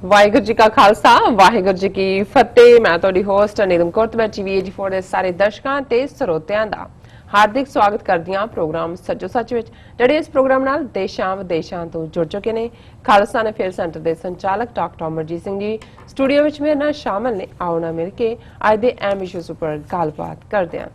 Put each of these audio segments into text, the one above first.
ਵਾਹਿਗੁਰੂ ਜੀ ਕਾ ਖਾਲਸਾ ਵਾਹਿਗੁਰੂ ਜੀ ਕੀ ਫਤਿਹ। ਮੈਂ ਤੁਹਾਡੀ ਹੋਸਟ ਨੀਲਮ ਕੌਰ ਤੇ TV84 ਦੇ ਸਾਰੇ ਦਰਸ਼ਕਾਂ ਤੇ ਸਰੋਤਿਆਂ ਦਾ ਹਾਰਦਿਕ ਸਵਾਗਤ ਕਰਦੀ ਹਾਂ ਪ੍ਰੋਗਰਾਮ ਸੱਚੋ ਸੱਚ ਵਿੱਚ, ਜਿਹੜੇ ਇਸ ਪ੍ਰੋਗਰਾਮ ਨਾਲ ਦੇਸ਼ਾਂ ਵਿਦੇਸ਼ਾਂ ਤੋਂ ਜੁੜ ਚੁੱਕੇ ਨੇ। ਖਾਲਸਾ ਅਫੇਅਰ ਸੈਂਟਰ ਦੇ ਸੰਚਾਲਕ ਡਾਕਟਰ ਅਮਰਜੀਤ ਸਿੰਘ ਜੀ ਸਟੂਡੀਓ ਵਿੱਚ ਮੇਰੇ ਨਾਲ ਸ਼ਾਮਲ ਨੇ। ਆਓ ਨਾ ਮਿਲ ਕੇ ਅੱਜ ਦੇ ਅਹਿਮ ਇਸ਼ੂਜ਼ ਉੱਪਰ ਗੱਲਬਾਤ ਕਰਦੇ ਹਾਂ।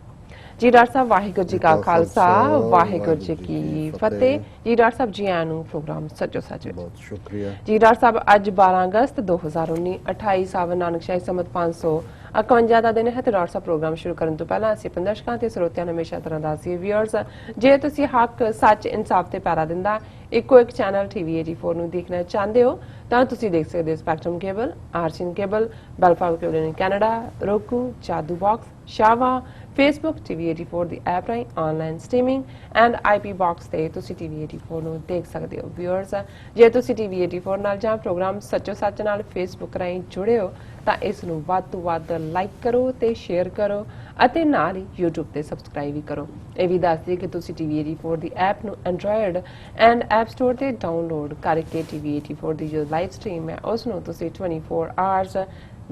जी डॉक्टर साहब वाहिगुरू जी का खालसा वाहिगुरू जी की फतेह। जी डॉक्टर साहब जी आया प्रोग्राम सचो सच बहुत शुक्रिया जी। डॉक्टर साहब अज 12 अगस्त 2019 28 सावन नानकशाही संमत 551 का दिन है। तो डॉक्टर साहब प्रोग्राम शुरू करने तो पहला असं अपने दर्शकों ते ਸਰੋਤਿਆਂ ਨੂੰ हमेशा तरह दस व्यूअर्स जे तुसी हक सच इंसाफ ते पैरा दिंदा ਇੱਕੋ ਇੱਕ ਚੈਨਲ TV84 ਨੂੰ ਦੇਖਣਾ ਚਾਹੁੰਦੇ ਹੋ ਤਾਂ ਤੁਸੀਂ ਦੇਖ ਸਕਦੇ ਹੋ ਸਪੈਕਟਰਮ ਕੇਬਲ, ਆਰਸੀਨ ਕੇਬਲ, ਬੈਲਫਾਓ cable in Canada, roku, Jadoo box, ਸ਼ਾਵਾ, Facebook TV84 ਦੀ ਐਪ ਰਾਹੀਂ online streaming and IP box ਤੇ ਤੁਸੀਂ TV84 ਨੂੰ ਦੇਖ ਸਕਦੇ ਹੋ। ਵਿਊਅਰਸ ਜੇ ਤੁਸੀਂ TV84 ਨਾਲ ਜਾਂ ਪ੍ਰੋਗਰਾਮ ਸੱਚੋ ਸੱਚ ਨਾਲ Facebook ਰਾਹੀਂ ਜੁੜੇ ਹੋ ਤਾਂ ਇਸ ਨੂੰ ਵੱਧ ਤੋਂ ਵੱਧ ਲਾਈਕ ਕਰੋ ਤੇ ਸ਼ੇਅਰ ਕਰੋ ਅਤੇ ਨਾਲ ਹੀ YouTube ਤੇ ਸਬਸਕ੍ਰਾਈਬ ਵੀ ਕਰੋ। ਇਹ ਵੀ ਦੱਸ ਦਈਏ ਕਿ ਤੁਸੀਂ TV84 ਦੀ ਐਪ ਨੂੰ ਐਂਡਰੋਇਡ ਐਂਡ ਐਪ ਸਟੋਰ ਤੇ ਡਾਊਨਲੋਡ ਕਰਕੇ TV84 ਦੀ ਜੋ ਲਾਈਵ ਸਟ੍ਰੀਮ ਹੈ ਉਸ ਨੂੰ ਤੁਸੀਂ 24 ਆਵਰਸ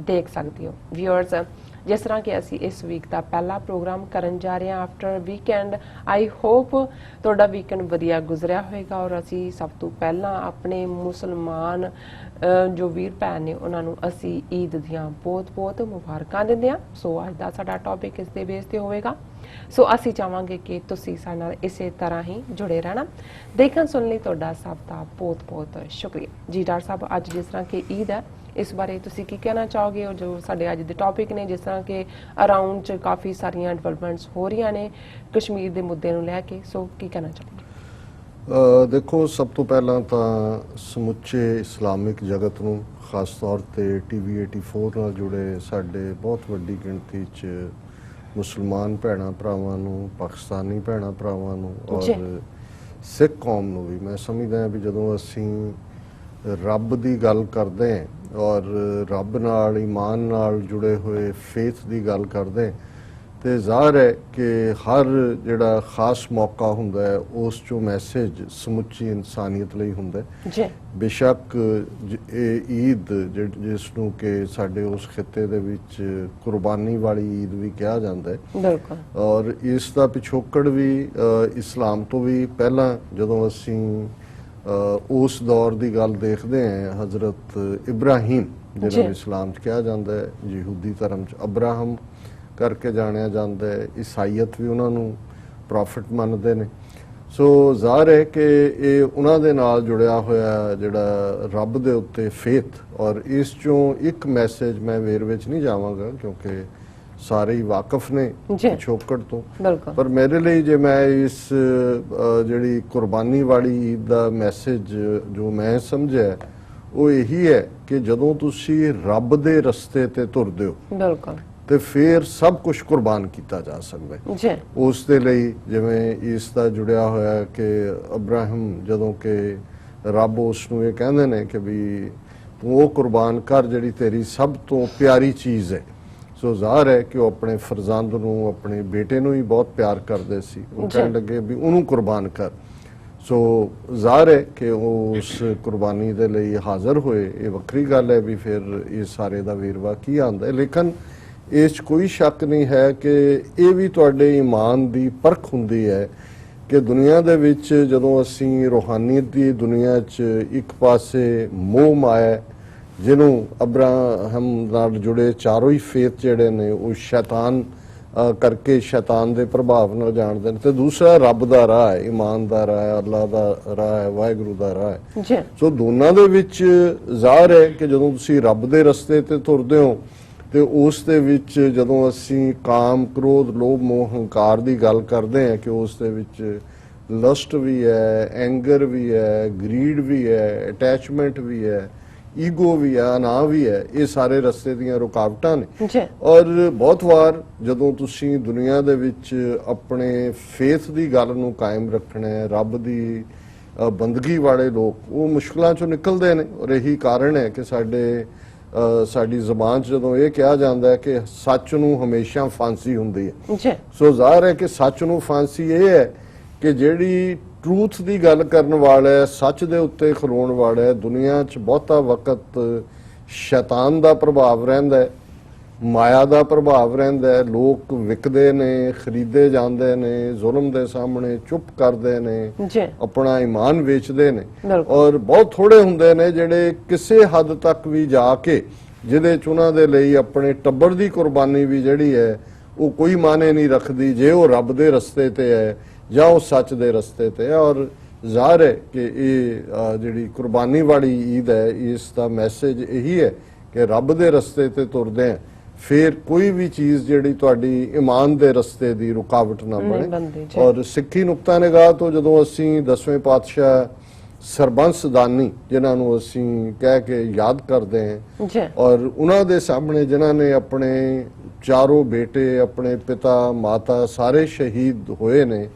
ਦੇਖ ਸਕਦੇ ਹੋ। ਵਿਊਅਰਸ ਜਿਸ ਤਰ੍ਹਾਂ ਕਿ ਅਸੀਂ ਇਸ ਵੀਕ ਦਾ ਪਹਿਲਾ ਪ੍ਰੋਗਰਾਮ ਕਰਨ ਜਾ ਰਹੇ ਹਾਂ ਆਫਟਰ ਵੀਕਐਂਡ, ਆਈ ਹੋਪ ਤੁਹਾਡਾ ਵੀਕਐਂਡ ਵਧੀਆ ਗੁਜ਼ਰਿਆ ਹੋਵੇਗਾ। ਔਰ ਅਸੀਂ ਸਭ ਤੋਂ ਪਹਿਲਾਂ ਆਪਣੇ ਮੁਸਲਮਾਨ ਜੋ ਵੀਰ ਭੈਣ ਨੇ ਉਹਨਾਂ ਨੂੰ ਅਸੀਂ ਈਦ ਦੀਆਂ ਬਹੁਤ-ਬਹੁਤ ਮੁਬਾਰਕਾਂ ਦਿੰਦੇ ਹਾਂ। ਸੋ ਅੱਜ ਦਾ ਸਾਡਾ ਟੌਪਿਕ ਇਸ ਦੇ ਬੇਸ ਤੇ ਹੋਵੇਗਾ। ਸੋ ਅਸੀਂ ਚਾਹਾਂਗੇ ਕਿ ਤੁਸੀਂ ਸਾਡੇ ਨਾਲ ਇਸੇ ਤਰ੍ਹਾਂ ਹੀ ਜੁੜੇ ਰਹਿਣਾ। ਦੇਖਣ ਸੁਣਨ ਲਈ ਤੁਹਾਡਾ ਸਭ ਦਾ ਬਹੁਤ-ਬਹੁਤ ਸ਼ੁਕਰੀਆ ਜੀ। ਡਾਕਟਰ ਸਾਹਿਬ ਅੱਜ ਜਿਸ ਤਰ੍ਹਾਂ ਕਿ ਈਦ ਹੈ ਇਸ ਬਾਰੇ ਤੁਸੀਂ ਕੀ ਕਹਿਣਾ ਚਾਹੋਗੇ? ਔਰ ਜੋ ਸਾਡੇ ਅੱਜ ਦੇ ਟੌਪਿਕ ਨੇ ਜਿਸ ਤਰ੍ਹਾਂ ਕਿ ਅਰਾਊਂਡ 'ਚ ਕਾਫੀ ਸਾਰੀਆਂ ਡਿਵੈਲਪਮੈਂਟਸ ਹੋ ਰਹੀਆਂ ਨੇ ਕਸ਼ਮੀਰ ਦੇ ਮੁੱਦੇ ਨੂੰ ਲੈ ਕੇ, ਸੋ ਕੀ ਕਹਿਣਾ ਚਾਹੋਗੇ? ਦੇਖੋ, ਸਭ ਤੋਂ ਪਹਿਲਾਂ ਤਾਂ ਸਮੁੱਚੇ ਇਸਲਾਮਿਕ ਜਗਤ ਨੂੰ ਖਾਸ ਤੌਰ ਤੇ TV84 ਨਾਲ ਜੁੜੇ ਸਾਡੇ ਬਹੁਤ ਵੱਡੀ ਗਿਣਤੀ 'ਚ ਮੁਸਲਮਾਨ ਭੈਣਾਂ ਭਰਾਵਾਂ ਨੂੰ, ਪਾਕਿਸਤਾਨੀ ਭੈਣਾਂ ਭਰਾਵਾਂ ਨੂੰ ਔਰ ਸਿੱਖ ਕੌਮ ਨੂੰ ਵੀ ਮੈਂ ਸਮਝਦਾ ਹਾਂ ਵੀ ਜਦੋਂ ਅਸੀਂ ਰੱਬ ਦੀ ਗੱਲ ਕਰਦੇ ਹਾਂ ਔਰ ਰੱਬ ਨਾਲ ਈਮਾਨ ਨਾਲ ਜੁੜੇ ਹੋਏ ਫੇਥ ਦੀ ਗੱਲ ਕਰਦੇ ਤੇ ਜ਼ਾਹਰ ਹੈ ਕਿ ਹਰ ਜਿਹੜਾ ਖਾਸ ਮੌਕਾ ਹੁੰਦਾ ਹੈ ਉਸ 'ਚੋਂ ਮੈਸੇਜ ਸਮੁੱਚੀ ਇਨਸਾਨੀਅਤ ਲਈ ਹੁੰਦਾ ਹੈ। ਬੇਸ਼ੱਕ ਇਹ ਈਦ ਜਿਸ ਨੂੰ ਕਿ ਸਾਡੇ ਉਸ ਖਿੱਤੇ ਦੇ ਵਿੱਚ ਕੁਰਬਾਨੀ ਵਾਲੀ ਈਦ ਵੀ ਕਿਹਾ ਜਾਂਦਾ ਹੈ ਔਰ ਇਸ ਦਾ ਪਿਛੋਕੜ ਵੀ ਇਸਲਾਮ ਤੋਂ ਵੀ ਪਹਿਲਾਂ ਜਦੋਂ ਅਸੀਂ ਉਸ ਦੌਰ ਦੀ ਗੱਲ ਦੇਖਦੇ ਹਾਂ, ਹਜ਼ਰਤ ਇਬਰਾਹੀਮ ਜਿਹਨੂੰ ਇਸਲਾਮ 'ਚ ਕਿਹਾ ਜਾਂਦਾ ਹੈ, ਯਹੂਦੀ ਧਰਮ 'ਚ ਅਬਰਾਹਮ ਕਰਕੇ ਜਾਣਿਆ ਜਾਂਦਾ ਹੈ, ਈਸਾਈਅਤ ਵੀ ਉਹਨਾਂ ਨੂੰ ਪ੍ਰੋਫਿਟ ਮੰਨਦੇ ਨੇ। ਸੋ ਜ਼ਾਹਰ ਹੈ ਕਿ ਇਹ ਉਹਨਾਂ ਦੇ ਨਾਲ ਜੁੜਿਆ ਹੋਇਆ ਜਿਹੜਾ ਰੱਬ ਦੇ ਉੱਤੇ ਫੇਥ ਔਰ ਇਸ 'ਚੋਂ ਇੱਕ ਮੈਸੇਜ ਮੈਂ ਵੇਰਵੇ 'ਚ ਨਹੀਂ ਜਾਵਾਂਗਾ ਕਿਉਂਕਿ ਸਾਰੇ ਹੀ ਵਾਕਿਫ ਨੇ ਪਿਛੋਕੜ ਤੋਂ, ਪਰ ਮੇਰੇ ਲਈ ਜੇ ਮੈਂ ਇਸ ਜਿਹੜੀ ਕੁਰਬਾਨੀ ਵਾਲੀ ਈਦ ਦਾ ਮੈਸੇਜ ਜੋ ਮੈਂ ਸਮਝਿਆ ਉਹ ਇਹੀ ਹੈ ਕਿ ਜਦੋਂ ਤੁਸੀਂ ਰੱਬ ਦੇ ਰਸਤੇ ਤੇ ਤੁਰਦੇ ਹੋ ਤੇ ਫਿਰ ਸਭ ਕੁਝ ਕੁਰਬਾਨ ਕੀਤਾ ਜਾ ਸਕਦਾ ਹੈ। ਉਸ ਦੇ ਲਈ ਜਿਵੇਂ ਇਸ ਦਾ ਜੁੜਿਆ ਹੋਇਆ ਕਿ ਅਬਰਾਹਮ ਜਦੋਂ ਕਿ ਰੱਬ ਉਸ ਨੂੰ ਇਹ ਕਹਿੰਦੇ ਨੇ ਕਿ ਵੀ ਤੂੰ ਉਹ ਕੁਰਬਾਨ ਕਰ ਜਿਹੜੀ ਤੇਰੀ ਸਭ ਤੋਂ ਪਿਆਰੀ ਚੀਜ਼ ਹੈ। ਸੋ ਜ਼ਾਹਰ ਹੈ ਕਿ ਉਹ ਆਪਣੇ ਫਰਜ਼ੰਦ ਨੂੰ, ਆਪਣੇ ਬੇਟੇ ਨੂੰ ਹੀ ਬਹੁਤ ਪਿਆਰ ਕਰਦੇ ਸੀ। ਉਹ ਕਹਿਣ ਲੱਗੇ ਵੀ ਉਹਨੂੰ ਕੁਰਬਾਨ ਕਰ। ਸੋ ਜ਼ਾਹਰ ਹੈ ਕਿ ਉਹ ਉਸ ਕੁਰਬਾਨੀ ਦੇ ਲਈ ਹਾਜ਼ਰ ਹੋਏ। ਇਹ ਵੱਖਰੀ ਗੱਲ ਹੈ ਵੀ ਫਿਰ ਇਹ ਸਾਰੇ ਦਾ ਵੇਰਵਾ ਕੀ ਆਉਂਦਾ ਹੈ, ਲੇਕਿਨ ਇਸ 'ਚ ਕੋਈ ਸ਼ੱਕ ਨਹੀਂ ਹੈ ਕਿ ਇਹ ਵੀ ਤੁਹਾਡੇ ਈਮਾਨ ਦੀ ਪਰਖ ਹੁੰਦੀ ਹੈ ਕਿ ਦੁਨੀਆ ਦੇ ਵਿੱਚ ਜਦੋਂ ਅਸੀਂ ਰੂਹਾਨੀਅਤ ਦੀ ਦੁਨੀਆ 'ਚ ਇੱਕ ਪਾਸੇ ਮੋਹ ਮਾਇਆ ਜਿਹਨੂੰ ਅਬਰਾਹਮ ਨਾਲ ਜੁੜੇ ਚਾਰੋਂ ਹੀ ਫੇਥ ਜਿਹੜੇ ਨੇ ਉਹ ਸ਼ੈਤਾਨ ਕਰਕੇ ਸ਼ੈਤਾਨ ਦੇ ਪ੍ਰਭਾਵ ਨਾਲ ਜਾਣਦੇ ਨੇ, ਤੇ ਦੂਸਰਾ ਰੱਬ ਦਾ ਰਾਹ ਹੈ, ਈਮਾਨ ਦਾ ਰਾਹ ਹੈ, ਅੱਲਾਹ ਦਾ ਰਾਹ ਹੈ, ਵਾਹਿਗੁਰੂ ਦਾ ਰਾਹ ਹੈ। ਸੋ ਦੋਨਾਂ ਦੇ ਵਿੱਚ ਜ਼ਾਹਰ ਹੈ ਕਿ ਜਦੋਂ ਤੁਸੀਂ ਰੱਬ ਦੇ ਰਸਤੇ ਤੇ ਤੁਰਦੇ ਹੋ ਤੇ ਉਸ ਦੇ ਵਿੱਚ ਜਦੋਂ ਅਸੀਂ ਕਾਮ, ਕ੍ਰੋਧ, ਲੋਭ, ਮੋਹ, ਹੰਕਾਰ ਦੀ ਗੱਲ ਕਰਦੇ ਹਾਂ ਕਿ ਉਸ ਦੇ ਵਿੱਚ ਲਸਟ ਵੀ ਹੈ, ਐਂਗਰ ਵੀ ਹੈ, ਗਰੀਡ ਵੀ ਹੈ, ਅਟੈਚਮੈਂਟ ਵੀ ਹੈ, ਈਗੋ ਵੀ ਹੈ, ਅਨਾਹ ਵੀ ਹੈ, ਇਹ ਸਾਰੇ ਰਸਤੇ ਦੀਆਂ ਰੁਕਾਵਟਾਂ ਨੇ। ਔਰ ਬਹੁਤ ਵਾਰ ਜਦੋਂ ਤੁਸੀਂ ਦੁਨੀਆ ਦੇ ਵਿੱਚ ਆਪਣੇ ਫੇਥ ਦੀ ਗੱਲ ਨੂੰ ਕਾਇਮ ਰੱਖਣਾ ਹੈ, ਰੱਬ ਦੀ ਬੰਦਗੀ ਵਾਲੇ ਲੋਕ ਉਹ ਮੁਸ਼ਕਲਾਂ ਚੋਂ ਨਿਕਲਦੇ ਨੇ। ਔਰ ਇਹੀ ਕਾਰਨ ਹੈ ਕਿ ਸਾਡੀ ਜ਼ੁਬਾਨ 'ਚ ਜਦੋਂ ਇਹ ਕਿਹਾ ਜਾਂਦਾ ਹੈ ਕਿ ਸੱਚ ਨੂੰ ਹਮੇਸ਼ਾ ਫਾਂਸੀ ਹੁੰਦੀ ਹੈ। ਸੋ ਜ਼ਾਹਰ ਹੈ ਕਿ ਸੱਚ ਨੂੰ ਫਾਂਸੀ ਇਹ ਹੈ ਕਿ ਜਿਹੜੀ ट्रूथ की गल करन वाला है, सच दे उत्ते खलोण वाला है, दुनिया च बहुता वक्त ਸ਼ੈਤਾਨ ਦਾ ਪ੍ਰਭਾਵ ਰਹਿੰਦਾ ਹੈ, ਮਾਇਆ ਦਾ ਪ੍ਰਭਾਵ ਰਹਿੰਦਾ ਹੈ। ਲੋਕ ਵਿਕਦੇ ਨੇ, ਖਰੀਦੇ ਜਾਂਦੇ ਨੇ, ਜ਼ੁਲਮ ਦੇ ਸਾਹਮਣੇ ਚੁੱਪ ਕਰਦੇ ਨੇ, ਜੀ ਆਪਣਾ ਈਮਾਨ ਵੇਚਦੇ ਨੇ। ਬਿਲਕੁਲ। ਔਰ ਬਹੁਤ ਥੋੜੇ ਹੁੰਦੇ ਨੇ ਜਿਹੜੇ ਕਿਸੇ ਹੱਦ ਤੱਕ ਵੀ ਜਾ ਕੇ ਜਿਹਦੇ ਚ ਉਹਨਾਂ ਦੇ ਲਈ ਆਪਣੇ ਟੱਬਰ ਦੀ ਕੁਰਬਾਨੀ ਵੀ ਜਿਹੜੀ ਹੈ ਉਹ ਕੋਈ ਮਾਨੇ ਨਹੀਂ ਰੱਖਦੀ, ਜੇ ਉਹ ਰੱਬ ਦੇ ਰਸਤੇ ਤੇ ਹੈ ਜਾਂ ਉਹ ਸੱਚ ਦੇ ਰਸਤੇ ਤੇ ਹੈ। ਔਰ ਜ਼ਾਹਰ ਹੈ ਕਿ ਇਹ ਜਿਹੜੀ ਕੁਰਬਾਨੀ ਵਾਲੀ ਈਦ ਹੈ, ਇਸ ਦਾ ਮੈਸੇਜ ਇਹੀ ਹੈ ਕਿ ਰੱਬ ਦੇ ਰਸਤੇ ਤੇ ਤੁਰਦੇ ਆ, ਫਿਰ ਕੋਈ ਵੀ ਚੀਜ਼ ਜਿਹੜੀ ਤੁਹਾਡੀ ਈਮਾਨ ਦੇ ਰਸਤੇ ਦੀ ਰੁਕਾਵਟ ਨਾ ਬਣੇ। ਔਰ ਸਿੱਖੀ ਨੁਕਤਾ ਨਿਗਾਹ ਤੋਂ ਜਦੋਂ ਅਸੀਂ 10ਵੇਂ ਪਾਤਸ਼ਾਹ ਸਰਬੰਸ ਦਾਨੀ ਜਿਨ੍ਹਾਂ ਨੂੰ ਅਸੀਂ ਕਹਿ ਕੇ ਯਾਦ ਕਰਦੇ ਹਾਂ, ਔਰ ਉਹਨਾਂ ਦੇ ਸਾਹਮਣੇ ਜਿਨ੍ਹਾਂ ਨੇ ਆਪਣੇ ਚਾਰੋਂ ਬੇਟੇ, ਆਪਣੇ ਪਿਤਾ ਮਾਤਾ ਸਾਰੇ ਸ਼ਹੀਦ ਹੋਏ ਨੇ,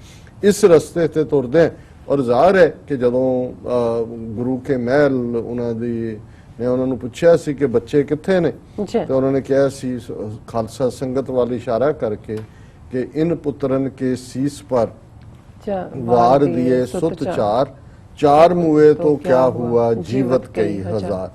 ਇਸ ਰਸਤੇ ਤੇ ਤੁਰਦੇ। ਔਰ ਜ਼ਾਹਰ ਹੈ ਕਿ ਜਦੋਂ ਗੁਰੂ ਕੇ ਮਹਿਲ ਉਹਨਾਂ ਦੀ ਨੇ ਉਹਨਾਂ ਨੂੰ ਪੁੱਛਿਆ ਸੀ ਕਿ ਬੱਚੇ ਕਿੱਥੇ ਨੇ, ਤੇ ਉਹਨਾਂ ਨੇ ਕਿਹਾ ਸੀ ਖਾਲਸਾ ਸੰਗਤ ਵੱਲ ਇਸ਼ਾਰਾ ਕਰਕੇ ਕਿ ਇਨ ਪੁੱਤਰਨ ਕੇ ਸੀਸ ਪਰ ਵਾਰ ਦਿਏ ਸੁਤ ਚਾਰ ਮੂਏ ਤੋਂ ਕਿਆ ਹੁਆ ਜੀਵਤ ਕਈ ਹਜ਼ਾਰ,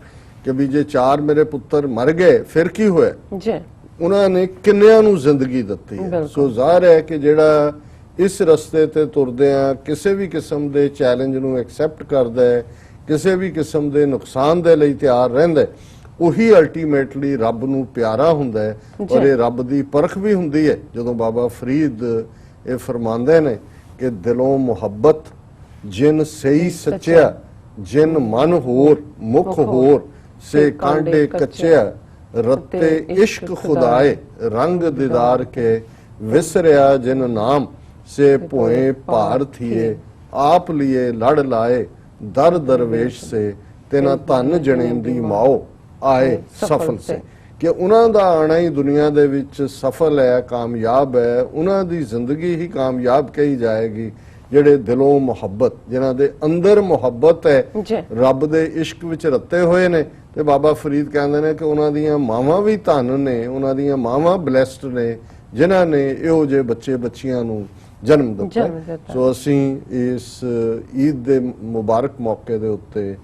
ਕਿ ਵੀ ਜੇ 4 ਮੇਰੇ ਪੁੱਤਰ ਮਰ ਗਏ ਫਿਰ ਕੀ ਹੋਇਆ, ਉਹਨਾਂ ਨੇ ਕਿੰਨਿਆਂ ਨੂੰ ਜ਼ਿੰਦਗੀ ਦਿੱਤੀ ਹੈ। ਸੋ ਜ਼ਾਹਰ ਹੈ ਕਿ ਜਿਹੜਾ ਇਸ ਰਸਤੇ ਤੇ ਤੁਰਦੇ ਆ, ਕਿਸੇ ਵੀ ਕਿਸਮ ਦੇ ਚੈਲੰਜ ਨੂੰ ਐਕਸੈਪਟ ਕਰਦਾ ਹੈ, ਕਿਸੇ ਵੀ ਕਿਸਮ ਦੇ ਨੁਕਸਾਨ ਦੇ ਲਈ ਤਿਆਰ ਰਹਿੰਦਾ, ਉਹੀ ਅਲਟੀਮੇਟਲੀ ਰੱਬ ਨੂੰ ਪਿਆਰਾ ਹੁੰਦਾ ਹੈ। ਔਰ ਇਹ ਰੱਬ ਦੀ ਪਰਖ ਵੀ ਹੁੰਦੀ ਹੈ ਜਦੋਂ ਬਾਬਾ ਫਰੀਦ ਇਹ ਫਰਮਾਉਂਦੇ ਨੇ ਕਿ ਦਿਲੋਂ ਮੁਹੱਬਤ ਜਿਨ ਸਹੀ ਸੱਚਿਆ, ਜਿਨ ਮਨ ਹੋਰ ਮੁਖ ਹੋਰ ਸੇ ਕਾਂਡੇ ਕੱਚਿਆ, ਰੱਤੇ ਇਸ਼ਕ ਖੁਦਾਏ ਰੰਗ ਦੀਦਾਰ ਕੇ, ਵਿਸਰਿਆ ਜਿਨ ਨਾਮ ਸੇ ਭੋਏ ਭਾਰ ਥੀਏ, ਆਪ ਲਿਏ ਲੜ ਲਾਏ ਦਰ ਦਰਵੇਸ਼ ਸੇ, ਤੇਨਾ ਧਨ ਜਣੇਂਦੀ ਮਾਓ ਆਏ ਸਫਲ ਸੇ, ਕਿ ਉਹਨਾਂ ਦਾ ਆਣਾ ਹੀ ਦੁਨੀਆ ਦੇ ਵਿੱਚ ਸਫਲ ਹੈ, ਕਾਮਯਾਬ ਹੈ। ਉਹਨਾਂ ਦੀ ਜ਼ਿੰਦਗੀ ਹੀ ਕਾਮਯਾਬ ਕਹੀ ਜਾਏਗੀ ਜਿਹੜੇ ਦਿਲੋਂ ਮੁਹੱਬਤ, ਜਿਨ੍ਹਾਂ ਦੇ ਅੰਦਰ ਮੁਹੱਬਤ ਹੈ, ਰੱਬ ਦੇ ਇਸ਼ਕ ਵਿੱਚ ਰੱਤੇ ਹੋਏ ਨੇ। ਤੇ ਬਾਬਾ ਫਰੀਦ ਕਹਿੰਦੇ ਨੇ ਕਿ ਉਹਨਾਂ ਦੀਆਂ ਮਾਵਾਂ ਵੀ ਧਨ ਨੇ, ਉਹਨਾਂ ਦੀਆਂ ਮਾਵਾਂ ਬਲੈਸਡ ਨੇ ਜਿਨ੍ਹਾਂ ਨੇ ਇਹੋ ਜਿਹੇ ਬੱਚੇ ਬੱਚੀਆਂ ਨੂੰ ਜਨਮ ਦਿੱਤਾ। ਸੋ ਅਸੀਂ ਇਸ ਈਦ ਦੇ ਮੁਬਾਰਕ ਮੌਕੇ ਦੇ ਉੱਤੇ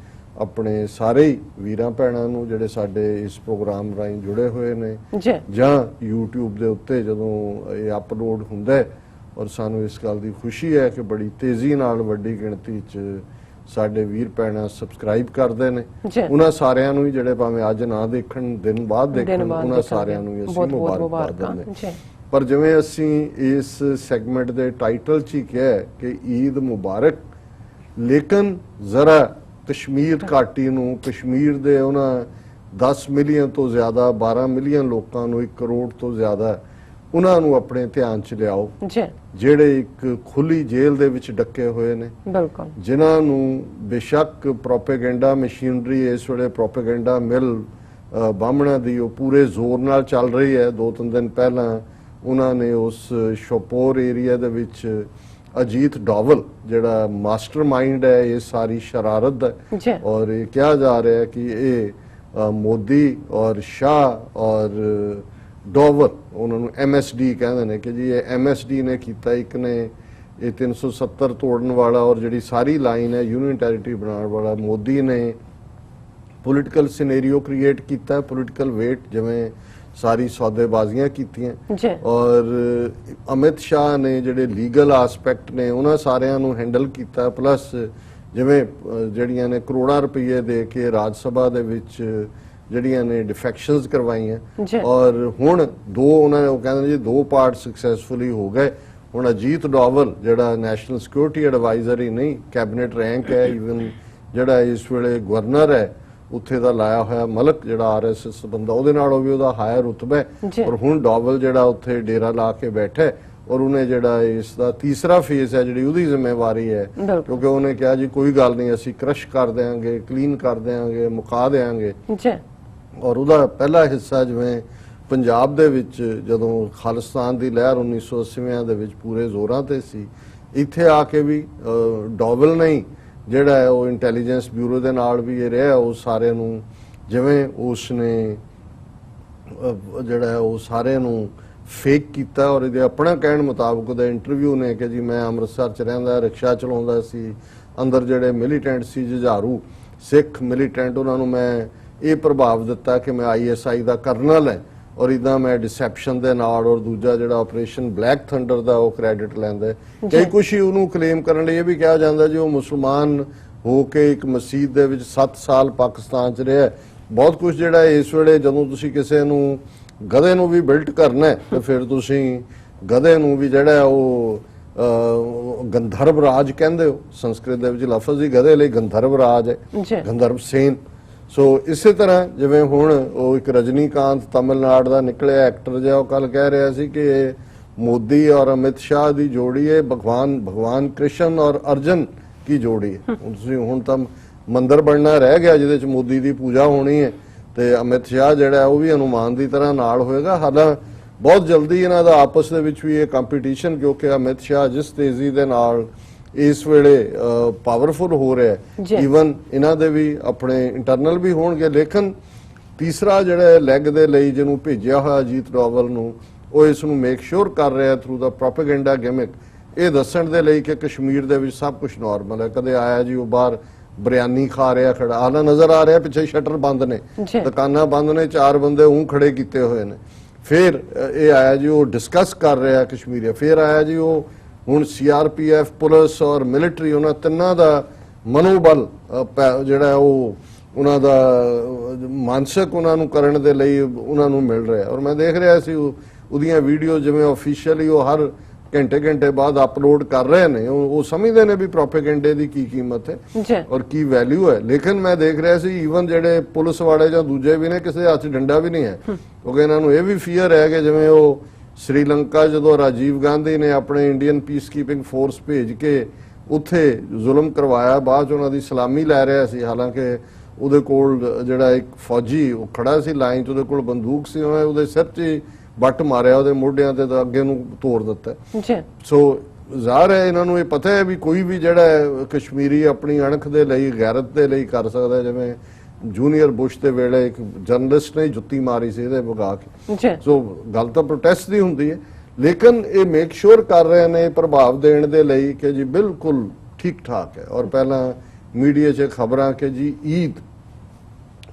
ਆਪਣੇ ਸਾਰੇ ਹੀ ਵੀਰਾਂ ਭੈਣਾਂ ਨੂੰ ਜਿਹੜੇ ਸਾਡੇ ਇਸ ਪ੍ਰੋਗਰਾਮ ਰਾਹੀਂ ਜੁੜੇ ਹੋਏ ਨੇ ਜਾਂ YouTube ਦੇ ਉੱਤੇ ਜਦੋਂ ਇਹ ਅਪਲੋਡ ਹੁੰਦਾ ਹੈ, ਔਰ ਸਾਨੂੰ ਇਸ ਗੱਲ ਦੀ ਖੁਸ਼ੀ ਹੈ ਕਿ ਬੜੀ ਤੇਜ਼ੀ ਨਾਲ ਵੱਡੀ ਗਿਣਤੀ 'ਚ ਸਾਡੇ ਵੀਰ ਭੈਣਾਂ ਸਬਸਕ੍ਰਾਈਬ ਕਰਦੇ ਨੇ, ਉਹਨਾਂ ਸਾਰਿਆਂ ਨੂੰ ਹੀ ਜਿਹੜੇ ਭਾਵੇਂ ਅੱਜ ਨਾ ਦੇਖਣ, ਦਿਨ ਬਾਅਦ ਦੇਖਣ, ਉਹਨਾਂ ਸਾਰਿਆਂ ਨੂੰ ਅਸੀਂ ਮੁਬਾਰਕ ਦਿੰਦੇ ਹਾਂ। ਪਰ ਜਿਵੇਂ ਅਸੀਂ ਇਸ ਸੈਗਮੈਂਟ ਦੇ ਟਾਈਟਲ 'ਚ ਹੀ ਕਿਹਾ ਕਿ ਈਦ ਮੁਬਾਰਕ, ਲੇਕਿਨ ਜ਼ਰਾ ਕਸ਼ਮੀਰ ਘਾਟੀ ਨੂੰ, ਕਸ਼ਮੀਰ ਦੇ ਉਹਨਾਂ 10 ਮਿਲੀਅਨ ਤੋਂ ਜ਼ਿਆਦਾ, 12 ਮਿਲੀਅਨ ਲੋਕਾਂ ਨੂੰ, 1 ਕਰੋੜ ਤੋਂ ਜ਼ਿਆਦਾ, ਉਹਨਾਂ ਨੂੰ ਆਪਣੇ ਧਿਆਨ 'ਚ ਲਿਆਓ ਜਿਹੜੇ ਇੱਕ ਖੁੱਲੀ ਜੇਲ੍ਹ ਦੇ ਵਿੱਚ ਡੱਕੇ ਹੋਏ ਨੇ, ਜਿਨ੍ਹਾਂ ਨੂੰ ਬੇਸ਼ੱਕ ਪ੍ਰੋਪੇਗੈਂਡਾ ਮਸ਼ੀਨਰੀ, ਇਸ ਵੇਲੇ ਪ੍ਰੋਪੇਗੈਂਡਾ ਮਿਲ ਬਾਹਮਣਾ ਦੀ ਉਹ ਪੂਰੇ ਜ਼ੋਰ ਨਾਲ ਚੱਲ ਰਹੀ ਹੈ। 2-3 ਦਿਨ ਪਹਿਲਾਂ ਉਹਨਾਂ ਨੇ ਉਸ ਸ਼ੋਪੋਰ ਏਰੀਆ ਦੇ ਵਿੱਚ ਅਜੀਤ ਡੋਵਲ ਜਿਹੜਾ ਮਾਸਟਰਮਾਈਂਡ ਹੈ ਇਹ ਸਾਰੀ ਸ਼ਰਾਰਤ ਦਾ, ਔਰ ਇਹ ਕਿਹਾ ਜਾ ਰਿਹਾ ਹੈ ਕਿ ਇਹ ਮੋਦੀ ਔਰ ਸ਼ਾਹ ਔਰ ਡੋਵਲ, ਉਹਨਾਂ ਨੂੰ MSD ਕਹਿੰਦੇ ਨੇ, ਕਿ ਜੀ ਇਹ MSD ਨੇ ਕੀਤਾ, ਇੱਕ ਨੇ ਇਹ 370 ਤੋੜਨ ਵਾਲਾ ਔਰ ਜਿਹੜੀ ਸਾਰੀ ਲਾਈਨ ਹੈ ਯੂਨੀਅਨ ਟੈਰੀਟਰੀ ਬਣਾਉਣ ਵਾਲਾ, ਮੋਦੀ ਨੇ ਪੋਲੀਟੀਕਲ ਸਿਨੈਰੀਓ ਕ੍ਰੀਏਟ ਕੀਤਾ, ਪੋਲੀਟੀਕਲ ਵੇਟ, ਜਿਵੇਂ ਸਾਰੀ ਸੌਦੇਬਾਜ਼ੀਆਂ ਕੀਤੀਆਂ, ਔਰ ਅਮਿਤ ਸ਼ਾਹ ਨੇ ਜਿਹੜੇ ਲੀਗਲ ਐਸਪੈਕਟ ਨੇ ਉਹਨਾਂ ਸਾਰਿਆਂ ਨੂੰ ਹੈਂਡਲ ਕੀਤਾ, ਪਲੱਸ ਜਿਵੇਂ ਜਿਹੜੀਆਂ ਨੇ ਕਰੋੜਾਂ ਰੁਪਏ ਦੇ ਕੇ ਰਾਜ ਸਭਾ ਦੇ ਵਿੱਚ ਜਿਹੜੀਆਂ ਨੇ ਡਿਫੈਕਸ਼ਨਸ ਕਰਵਾਈਆਂ, ਔਰ ਹੁਣ ਉਹਨਾਂ ਨੇ ਉਹ ਕਹਿੰਦੇ ਜੀ 2 ਪਾਰਟ ਸਕਸੈਸਫੁਲੀ ਹੋ ਗਏ। ਹੁਣ ਅਜੀਤ ਡੋਵਲ ਜਿਹੜਾ ਨੈਸ਼ਨਲ ਸਿਕਿਉਰਿਟੀ ਐਡਵਾਈਜ਼ਰ ਹੀ ਨਹੀਂ, ਕੈਬਨਿਟ ਰੈਂਕ ਹੈ, ਈਵਨ ਜਿਹੜਾ ਇਸ ਵੇਲੇ ਗਵਰਨਰ ਹੈ ਉੱਥੇ ਦਾ ਲਾਇਆ ਹੋਇਆ ਮਲਕ ਜਿਹੜਾ RSS ਬੰਦਾ, ਉਹਦੇ ਨਾਲੋਂ ਵੀ ਉਹਦਾ ਹਾਇਰ ਰੁਤਬਾ ਹੈ। ਔਰ ਹੁਣ ਡੋਵਲ ਜਿਹੜਾ ਉੱਥੇ ਡੇਰਾ ਲਾ ਕੇ ਬੈਠਾ, ਔਰ ਉਹਨੇ ਜਿਹੜਾ ਇਸ ਦਾ ਤੀਸਰਾ ਫੇਜ਼ ਹੈ ਜਿਹੜੀ ਉਹਦੀ ਜ਼ਿੰਮੇਵਾਰੀ ਹੈ, ਕਿਉਂਕਿ ਉਹਨੇ ਕਿਹਾ ਜੀ ਕੋਈ ਗੱਲ ਨਹੀਂ, ਅਸੀਂ ਕ੍ਰਸ਼ ਕਰ ਦਿਆਂਗੇ, ਕਲੀਨ ਕਰ ਦਿਆਂਗੇ, ਮੁਕਾ ਦਿਆਂਗੇ। ਔਰ ਉਹਦਾ ਪਹਿਲਾ ਹਿੱਸਾ ਜਿਵੇਂ ਪੰਜਾਬ ਦੇ ਵਿੱਚ ਜਦੋਂ ਖਾਲਿਸਤਾਨ ਦੀ ਲਹਿਰ 1980ਵਿਆਂ ਦੇ ਵਿੱਚ ਪੂਰੇ ਜ਼ੋਰਾਂ ਤੇ ਸੀ, ਇੱਥੇ ਆ ਕੇ ਵੀ ਡੋਵਲ ਨਹੀਂ ਜਿਹੜਾ ਹੈ ਉਹ ਇੰਟੈਲੀਜੈਂਸ ਬਿਊਰੋ ਦੇ ਨਾਲ ਵੀ ਇਹ ਰਿਹਾ, ਉਹ ਸਾਰੇ ਨੂੰ ਜਿਵੇਂ ਉਸਨੇ ਜਿਹੜਾ ਹੈ ਉਹ ਸਾਰੇ ਨੂੰ ਫੇਕ ਕੀਤਾ, ਔਰ ਇਹਦੇ ਆਪਣਾ ਕਹਿਣ ਮੁਤਾਬਕ ਉਹਦਾ ਇੰਟਰਵਿਊ ਨੇ ਕਿ ਜੀ ਮੈਂ ਅੰਮ੍ਰਿਤਸਰ 'ਚ ਰਹਿੰਦਾ, ਰਿਕਸ਼ਾ ਚਲਾਉਂਦਾ ਸੀ, ਅੰਦਰ ਜਿਹੜੇ ਮਿਲੀਟੈਂਟ ਸੀ, ਜੁਝਾਰੂ ਸਿੱਖ ਮਿਲੀਟੈਂਟ, ਉਹਨਾਂ ਨੂੰ ਮੈਂ ਇਹ ਪ੍ਰਭਾਵ ਦਿੱਤਾ ਕਿ ਮੈਂ ISI ਦਾ ਕਰਨਲ ਹੈ ਔਰ ਇਦਾਂ ਮੈਂ ਡਿਸੈਪਸ਼ਨ ਦੇ ਨਾਲ, ਔਰ ਦੂਜਾ ਜਿਹੜਾ ਆਪਰੇਸ਼ਨ ਬਲੈਕ ਥੰਡਰ ਦਾ ਉਹ ਕ੍ਰੈਡਿਟ ਲੈਂਦਾ ਹੈ। ਕਈ ਕੁਛ ਹੀ ਉਹਨੂੰ ਕਲੇਮ ਕਰਨ ਲਈ ਇਹ ਵੀ ਕਿਹਾ ਜਾਂਦਾ ਜੀ ਉਹ ਮੁਸਲਮਾਨ ਹੋ ਕੇ ਇੱਕ ਮਸਜਿਦ ਦੇ ਵਿੱਚ 7 ਸਾਲ ਪਾਕਿਸਤਾਨ 'ਚ ਰਿਹਾ। ਬਹੁਤ ਕੁਝ ਜਿਹੜਾ ਇਸ ਵੇਲੇ ਜਦੋਂ ਤੁਸੀਂ ਕਿਸੇ ਨੂੰ ਗਧੇ ਨੂੰ ਵੀ ਬਿਲਟ ਕਰਨਾ ਹੈ ਤੇ ਫਿਰ ਤੁਸੀਂ ਗਧੇ ਨੂੰ ਵੀ ਜਿਹੜਾ ਉਹ ਗੰਧਰਵ ਰਾਜ ਕਹਿੰਦੇ ਹੋ, ਸੰਸਕ੍ਰਿਤ ਦੇ ਵਿੱਚ ਲਫ਼ਜ਼ ਹੀ ਗਧੇ ਲਈ ਗੰਧਰਵ ਰਾਜ ਹੈ, ਗੰਧਰਵ ਸੇਨ। ਸੋ ਇਸੇ ਤਰ੍ਹਾਂ ਜਿਵੇਂ ਹੁਣ ਉਹ ਇੱਕ ਰਜਨੀਕਾਂਤ ਤਮਿਲਨਾਡੂ ਦਾ ਨਿਕਲਿਆ ਐਕਟਰ ਜਿਹਾ, ਉਹ ਕੱਲ ਕਹਿ ਰਿਹਾ ਸੀ ਕਿ ਮੋਦੀ ਔਰ ਅਮਿਤ ਸ਼ਾਹ ਦੀ ਜੋੜੀ ਹੈ ਭਗਵਾਨ ਕ੍ਰਿਸ਼ਨ ਔਰ ਅਰਜਨ ਕੀ ਜੋੜੀ ਹੈ। ਤੁਸੀਂ ਹੁਣ ਤਾਂ ਮੰਦਿਰ ਬਣਨਾ ਰਹਿ ਗਿਆ ਜਿਹਦੇ ਚ ਮੋਦੀ ਦੀ ਪੂਜਾ ਹੋਣੀ ਹੈ ਤੇ ਅਮਿਤ ਸ਼ਾਹ ਜਿਹੜਾ ਉਹ ਵੀ ਹਨੂਮਾਨ ਦੀ ਤਰ੍ਹਾਂ ਨਾਲ ਹੋਏਗਾ। ਹਾਲਾਂ ਬਹੁਤ ਜਲਦੀ ਇਹਨਾਂ ਦਾ ਆਪਸ ਦੇ ਵਿੱਚ ਵੀ ਇਹ ਕੰਪੀਟੀਸ਼ਨ, ਕਿਉਂਕਿ ਅਮਿਤ ਸ਼ਾਹ ਜਿਸ ਤੇਜ਼ੀ ਦੇ ਨਾਲ ਇਸ ਵੇਲੇ ਪਾਵਰਫੁਲ ਹੋ ਰਿਹਾ ਹੈ, ਈਵਨ ਇਹਨਾਂ ਦੇ ਵੀ ਆਪਣੇ ਇੰਟਰਨਲ ਵੀ ਹੋਣਗੇ। ਲੇਕਿਨ ਤੀਸਰਾ ਜਿਹੜਾ ਲੈਗ ਦੇ ਲਈ ਜਿਹਨੂੰ ਭੇਜਿਆ ਹੋਇਆ ਅਜੀਤ ਡੋਵਲ ਨੂੰ, ਉਹ ਇਸ ਨੂੰ ਮੇਕ ਸ਼ੋਰ ਕਰ ਰਿਹਾ ਥਰੂ ਦਾ ਪ੍ਰੋਪੇਗੈਂਡਾ ਗਿਮਿਕ, ਇਹ ਦੱਸਣ ਦੇ ਲਈ ਕਿ ਕਸ਼ਮੀਰ ਦੇ ਵਿੱਚ ਸਭ ਕੁਝ ਨਾਰਮਲ ਹੈ। ਕਦੇ ਆਇਆ ਜੀ ਉਹ ਬਾਹਰ ਬਿਰਿਆਨੀ ਖਾ ਰਿਹਾ ਖੜਾ, ਆਲਾ ਨਜ਼ਰ ਆ ਰਿਹਾ ਪਿੱਛੇ ਸ਼ਟਰ ਬੰਦ ਨੇ, ਦੁਕਾਨਾਂ ਬੰਦ ਨੇ, 4 ਬੰਦੇ ਉਹ ਖੜੇ ਕੀਤੇ ਹੋਏ ਨੇ। ਫਿਰ ਇਹ ਆਇਆ ਜੀ ਉਹ ਡਿਸਕਸ ਕਰ ਰਿਹਾ ਕਸ਼ਮੀਰ, ਫਿਰ ਆਇਆ ਜੀ ਉਹ ਹੁਣ CRPF ਪੁਲਿਸ ਔਰ ਮਿਲਟਰੀ, ਉਹਨਾਂ ਤਿੰਨਾਂ ਦਾ ਮਨੋਬਲ ਜਿਹੜਾ ਉਹ ਉਹਨਾਂ ਦਾ ਮਾਨਸਿਕ ਉਹਨਾਂ ਨੂੰ ਕਰਨ ਦੇ ਲਈ ਉਹਨਾਂ ਨੂੰ ਮਿਲ ਰਿਹਾ। ਔਰ ਮੈਂ ਦੇਖ ਰਿਹਾ ਸੀ ਉਹਦੀਆਂ ਵੀਡੀਓ ਜਿਵੇਂ ਆਫੀਸ਼ੀਅਲੀ ਉਹ ਹਰ ਘੰਟੇ ਬਾਅਦ ਅਪਲੋਡ ਕਰ ਰਹੇ ਨੇ। ਉਹ ਸਮਝਦੇ ਨੇ ਵੀ ਪ੍ਰੋਪੇਗੈਂਡੇ ਦੀ ਕੀ ਕੀਮਤ ਹੈ ਔਰ ਕੀ ਵੈਲਿਊ ਹੈ। ਲੇਕਿਨ ਮੈਂ ਦੇਖ ਰਿਹਾ ਸੀ ਈਵਨ ਜਿਹੜੇ ਪੁਲਿਸ ਵਾਲੇ ਜਾਂ ਦੂਜੇ ਵੀ ਨੇ, ਕਿਸੇ ਹੱਥ ਡੰਡਾ ਵੀ ਨਹੀਂ ਹੈ, ਕਿਉਂਕਿ ਇਹਨਾਂ ਨੂੰ ਇਹ ਵੀ ਫੀਅਰ ਹੈ ਕਿ ਜਿਵੇਂ ਉਹ ਸ਼੍ਰੀਲੰਕਾ ਜਦੋਂ ਰਾਜੀਵ ਗਾਂਧੀ ਨੇ ਆਪਣੇ ਇੰਡੀਅਨ ਪੀਸ ਕੀਪਿੰਗ ਫੋਰਸ ਭੇਜ ਕੇ ਉੱਥੇ ਜ਼ੁਲਮ ਕਰਵਾਇਆ, ਬਾਅਦ 'ਚ ਉਹਨਾਂ ਦੀ ਸਲਾਮੀ ਲੈ ਰਿਹਾ ਸੀ। ਹਾਲਾਂਕਿ ਉਹਦੇ ਕੋਲ ਜਿਹੜਾ ਇੱਕ ਫੌਜੀ ਉਹ ਖੜਾ ਸੀ ਲਾਈਨ 'ਚ, ਉਹਦੇ ਕੋਲ ਬੰਦੂਕ ਸੀ, ਉਹਨੇ ਉਹਦੇ ਸਿਰ 'ਚ ਬੱਟ ਮਾਰਿਆ, ਉਹਦੇ ਮੋਢਿਆਂ ਤੇ ਤਾਂ ਅੱਗੇ ਨੂੰ ਤੋੜ ਦਿੱਤਾ। ਸੋ ਜ਼ਾਹਰ ਹੈ ਇਹਨਾਂ ਨੂੰ ਇਹ ਪਤਾ ਹੈ ਵੀ ਕੋਈ ਵੀ ਜਿਹੜਾ ਕਸ਼ਮੀਰੀ ਆਪਣੀ ਅਣਖ ਦੇ ਲਈ, ਗੈਰਤ ਦੇ ਲਈ ਕਰ ਸਕਦਾ। ਜਿਵੇਂ ਜੂਨੀਅਰ ਬੁਸ਼ ਦੇ ਵੇਲੇ ਇੱਕ ਜਰਨਲਿਸਟ ਨੇ ਜੁੱਤੀ ਮਾਰੀ ਸੀ ਇਹਦੇ ਵਗਾ ਕੇ। ਸੋ ਗੱਲ ਤਾਂ ਪ੍ਰੋਟੈਸਟ ਦੀ ਹੁੰਦੀ ਹੈ, ਲੇਕਿਨ ਇਹ ਮੇਕ ਸ਼ੋਰ ਕਰ ਰਹੇ ਨੇ ਪ੍ਰਭਾਵ ਦੇਣ ਦੇ ਲਈ ਕਿ ਜੀ ਬਿਲਕੁਲ ਠੀਕ ਠਾਕ ਹੈ। ਔਰ ਪਹਿਲਾਂ ਮੀਡੀਆ 'ਚ ਖਬਰਾਂ ਕਿ ਜੀ ਈਦ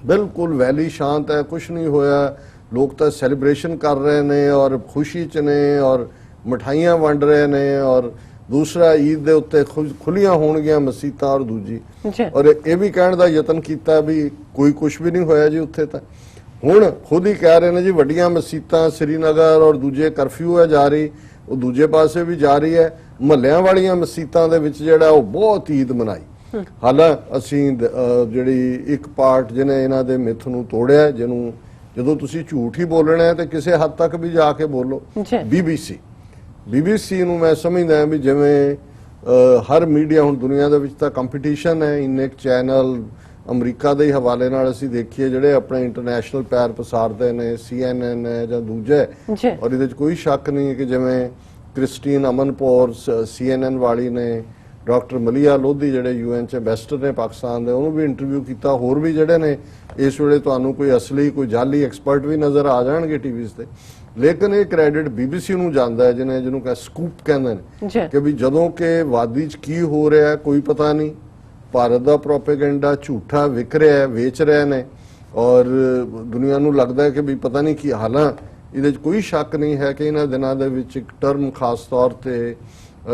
ਬਿਲਕੁਲ ਵੈਲੀ ਸ਼ਾਂਤ ਹੈ, ਕੁਝ ਨਹੀਂ ਹੋਇਆ, ਲੋਕ ਤਾਂ ਸੈਲੀਬ੍ਰੇਸ਼ਨ ਕਰ ਰਹੇ ਨੇ ਔਰ ਖੁਸ਼ੀ 'ਚ ਨੇ ਔਰ ਮਠਾਈਆਂ ਵੰਡ ਰਹੇ ਨੇ। ਔਰ ਦੂਸਰਾ ਈਦ ਦੇ ਉੱਤੇ ਖੁੱਲੀਆਂ ਹੋਣਗੀਆਂ ਮਸਜਿਦਾਂ ਔਰ ਦੂਜੀ, ਔਰ ਇਹ ਵੀ ਕਹਿਣ ਦਾ ਯਤਨ ਕੀਤਾ ਵੀ ਕੋਈ ਕੁਝ ਵੀ ਨਹੀਂ ਹੋਇਆ ਜੀ ਉੱਥੇ। ਤਾਂ ਹੁਣ ਖੁਦ ਹੀ ਕਹਿ ਰਹੇ ਨੇ ਜੀ ਵੱਡੀਆਂ ਮਸਜਿਦਾਂ ਸ੍ਰੀਨਗਰ ਔਰ ਦੂਜੇ ਕਰਫਿਊ ਹੈ ਜਾਰੀ, ਉਹ ਦੂਜੇ ਪਾਸੇ ਵੀ ਜਾਰੀ ਹੈ। ਮਹੱਲਿਆਂ ਵਾਲੀਆਂ ਮਸਜਿਦਾਂ ਦੇ ਵਿੱਚ ਜਿਹੜਾ ਉਹ ਬਹੁਤ ਈਦ ਮਨਾਈ। ਹਾਲਾਂ ਅਸੀਂ ਜਿਹੜੀ ਇੱਕ ਪਾਰਟ ਜਿਹਨੇ ਇਹਨਾਂ ਦੇ ਮਿੱਥ ਨੂੰ ਤੋੜਿਆ, ਜਿਹਨੂੰ ਜਦੋਂ ਤੁਸੀਂ ਝੂਠ ਹੀ ਬੋਲਣਾ ਹੈ ਤੇ ਕਿਸੇ ਹੱਦ ਤੱਕ ਵੀ ਜਾ ਕੇ ਬੋਲੋ। BBC ਨੂੰ ਮੈਂ ਸਮਝਦਾ ਵੀ ਜਿਵੇਂ ਹਰ ਮੀਡੀਆ ਹੁਣ ਦੁਨੀਆ ਦੇ ਵਿੱਚ ਤਾਂ ਕੰਪੀਟੀਸ਼ਨ ਹੈ, ਇੰਨੇ ਚੈਨਲ ਅਮਰੀਕਾ ਦੇ ਹਵਾਲੇ ਨਾਲ ਅਸੀਂ ਦੇਖੀਏ ਜਿਹੜੇ ਆਪਣੇ ਇੰਟਰਨੈਸ਼ਨਲ ਪੈਰ ਪਸਾਰਦੇ ਨੇ, CNN ਹੈ ਜਾਂ ਦੂਜੇ। ਔਰ ਇਹਦੇ 'ਚ ਕੋਈ ਸ਼ੱਕ ਨਹੀਂ ਹੈ ਕਿ ਜਿਵੇਂ ਕ੍ਰਿਸਟੀਨ ਅਮਨਪੌਰ CNN ਵਾਲੀ ਨੇ, ਡਾਕਟਰ ਮਲੀਆ ਲੋਧੀ ਜਿਹੜੇ UN 'ਚ ਐਂਬੈਸਡਰ ਨੇ ਪਾਕਿਸਤਾਨ ਦੇ, ਉਹਨੂੰ ਵੀ ਇੰਟਰਵਿਊ ਕੀਤਾ। ਹੋਰ ਵੀ ਜਿਹੜੇ ਨੇ ਇਸ ਵੇਲੇ ਤੁਹਾਨੂੰ ਕੋਈ ਅਸਲੀ ਕੋਈ ਜਾਲੀ ਐਕਸਪਰਟ ਵੀ ਨਜ਼ਰ ਆ ਜਾਣਗੇ ਟੀਵੀਜ਼ ਤੇ। ਲੇਕਿਨ ਇਹ ਕ੍ਰੈਡਿਟ BBC ਨੂੰ ਜਾਂਦਾ ਹੈ, ਜਿਹਨੂੰ ਕਹ ਸਕੂਪ ਕਹਿੰਦੇ ਨੇ, ਕਿ ਵੀ ਜਦੋਂ ਕਿ ਵਾਦੀ 'ਚ ਕੀ ਹੋ ਰਿਹਾ ਕੋਈ ਪਤਾ ਨਹੀਂ, ਭਾਰਤ ਦਾ ਪ੍ਰੋਪੇਗੈਂਡਾ ਝੂਠਾ ਵਿਕ ਰਿਹਾ ਹੈ, ਵੇਚ ਰਹੇ ਨੇ ਔਰ ਦੁਨੀਆ ਨੂੰ ਲੱਗਦਾ ਹੈ ਕਿ ਵੀ ਪਤਾ ਨਹੀਂ ਕੀ। ਹਾਲਾਂ ਇਹਦੇ 'ਚ ਕੋਈ ਸ਼ੱਕ ਨਹੀਂ ਹੈ ਕਿ ਇਹਨਾਂ ਦਿਨਾਂ ਦੇ ਵਿੱਚ ਇੱਕ ਟਰਮ ਖਾਸ ਤੌਰ ਤੇ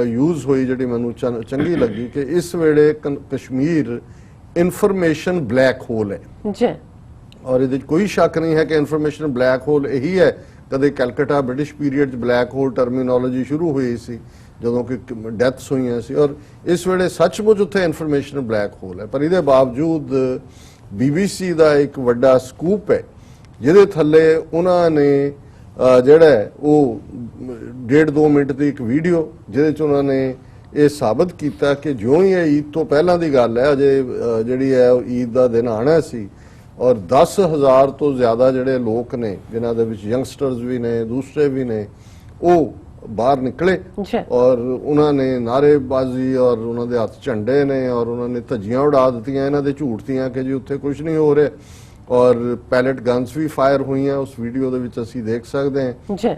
ਯੂਜ਼ ਹੋਈ ਜਿਹੜੀ ਮੈਨੂੰ ਚੰਗੀ ਲੱਗੀ ਕਿ ਇਸ ਵੇਲੇ ਕਸ਼ਮੀਰ ਇਨਫੋਰਮੇਸ਼ਨ ਬਲੈਕ ਹੋਲ ਹੈ। ਔਰ ਇਹਦੇ 'ਚ ਕੋਈ ਸ਼ੱਕ ਨਹੀਂ ਹੈ ਕਿ ਇਨਫੋਰਮੇਸ਼ਨ ਬਲੈਕ ਹੋਲ ਇਹੀ ਹੈ। ਕਦੇ ਕੈਲਕਟਾ ਬ੍ਰਿਟਿਸ਼ ਪੀਰੀਅਡ 'ਚ ਬਲੈਕ ਹੋਲ ਟਰਮੀਨੋਲੋਜੀ ਸ਼ੁਰੂ ਹੋਈ ਸੀ ਜਦੋਂ ਕਿ ਡੈਥਸ ਹੋਈਆਂ ਸੀ, ਔਰ ਇਸ ਵੇਲੇ ਸੱਚਮੁੱਚ ਉੱਥੇ ਇਨਫੋਰਮੇਸ਼ਨ ਬਲੈਕ ਹੋਲ ਹੈ। ਪਰ ਇਹਦੇ ਬਾਵਜੂਦ BBC ਦਾ ਇੱਕ ਵੱਡਾ ਸਕੂਪ ਹੈ ਜਿਹਦੇ ਥੱਲੇ ਉਹਨਾਂ ਨੇ ਜਿਹੜਾ ਉਹ 1.5-2 ਮਿੰਟ ਦੀ ਇੱਕ ਵੀਡੀਓ ਜਿਹਦੇ 'ਚ ਉਹਨਾਂ ਨੇ ਇਹ ਸਾਬਤ ਕੀਤਾ ਕਿ ਜਿਉਂ ਹੀ ਇਹ ਈਦ ਤੋਂ ਪਹਿਲਾਂ ਦੀ ਗੱਲ ਹੈ, ਅਜੇ ਜਿਹੜੀ ਹੈ ਈਦ ਦਾ ਦਿਨ ਆਣਾ ਸੀ ਔਰ 10,000 ਤੋਂ ਜ਼ਿਆਦਾ ਜਿਹੜੇ ਲੋਕ ਨੇ ਜਿਨ੍ਹਾਂ ਦੇ ਵਿੱਚ ਯੰਗਸਟਰਸ ਵੀ ਨੇ, ਦੂਸਰੇ ਵੀ ਨੇ, ਉਹ ਬਾਹਰ ਨਿਕਲੇ ਔਰ ਉਹਨਾਂ ਨੇ ਨਾਅਰੇਬਾਜ਼ੀ ਔਰ ਉਹਨਾਂ ਦੇ ਹੱਥ ਝੰਡੇ ਨੇ ਔਰ ਉਹਨਾਂ ਨੇ ਧੱਜੀਆਂ ਉਡਾ ਦਿੱਤੀਆਂ ਇਹਨਾਂ ਦੇ ਝੂਠ ਦੀਆਂ ਕਿ ਜੀ ਉੱਥੇ ਕੁਝ ਨਹੀਂ ਹੋ ਰਿਹਾ। ਔਰ ਪੈਲਟ ਗਨਸ ਵੀ ਫਾਇਰ ਹੋਈਆਂ, ਉਸ ਵੀਡੀਓ ਦੇ ਵਿੱਚ ਅਸੀਂ ਦੇਖ ਸਕਦੇ ਹਾਂ।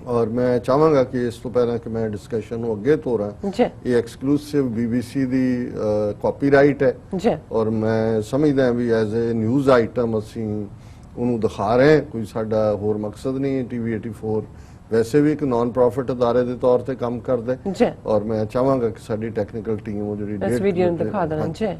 ਔਰ ਮੈਂ ਚਾਹਾਂਗਾ ਕਿ ਇਸ ਤੋਂ ਪਹਿਲਾਂ ਕਿ ਮੈਂ ਡਿਸਕਸ਼ਨ ਨੂੰ ਅੱਗੇ ਤੋਰਾਂ, ਜੀ ਇਹ ਐਕਸਕਲੂਸਿਵ BBC ਦੀ ਕਾਪੀਰਾਈਟ ਹੈ ਜੀ ਔਰ ਮੈਂ ਸਮਝਦਾ ਵੀ ਐਜ਼ ਅ ਨਿਊਜ਼ ਆਈਟਮ ਅਸੀਂ ਉਹਨੂੰ ਦਿਖਾ ਰਹੇ ਹਾਂ, ਕੋਈ ਸਾਡਾ ਹੋਰ ਮਕਸਦ ਨਹੀਂ ਹੈ। TV 84 ਵੈਸੇ ਵੀ ਇੱਕ ਨਾਨ ਪ੍ਰੋਫਿਟ ਅਦਾਰੇ ਦੇ ਤੌਰ ਤੇ ਕੰਮ ਕਰਦਾ ਹੈ ਜੀ ਔਰ ਮੈਂ ਚਾਹਾਂਗਾ ਕਿ ਸਾਡੀ ਟੈਕਨੀਕਲ ਟੀਮ ਉਹ ਜਿਹੜੀ ਇਸ ਵੀਡੀਓ ਨੂੰ ਦਿਖਾ ਦੇਣਾ ਜੀ।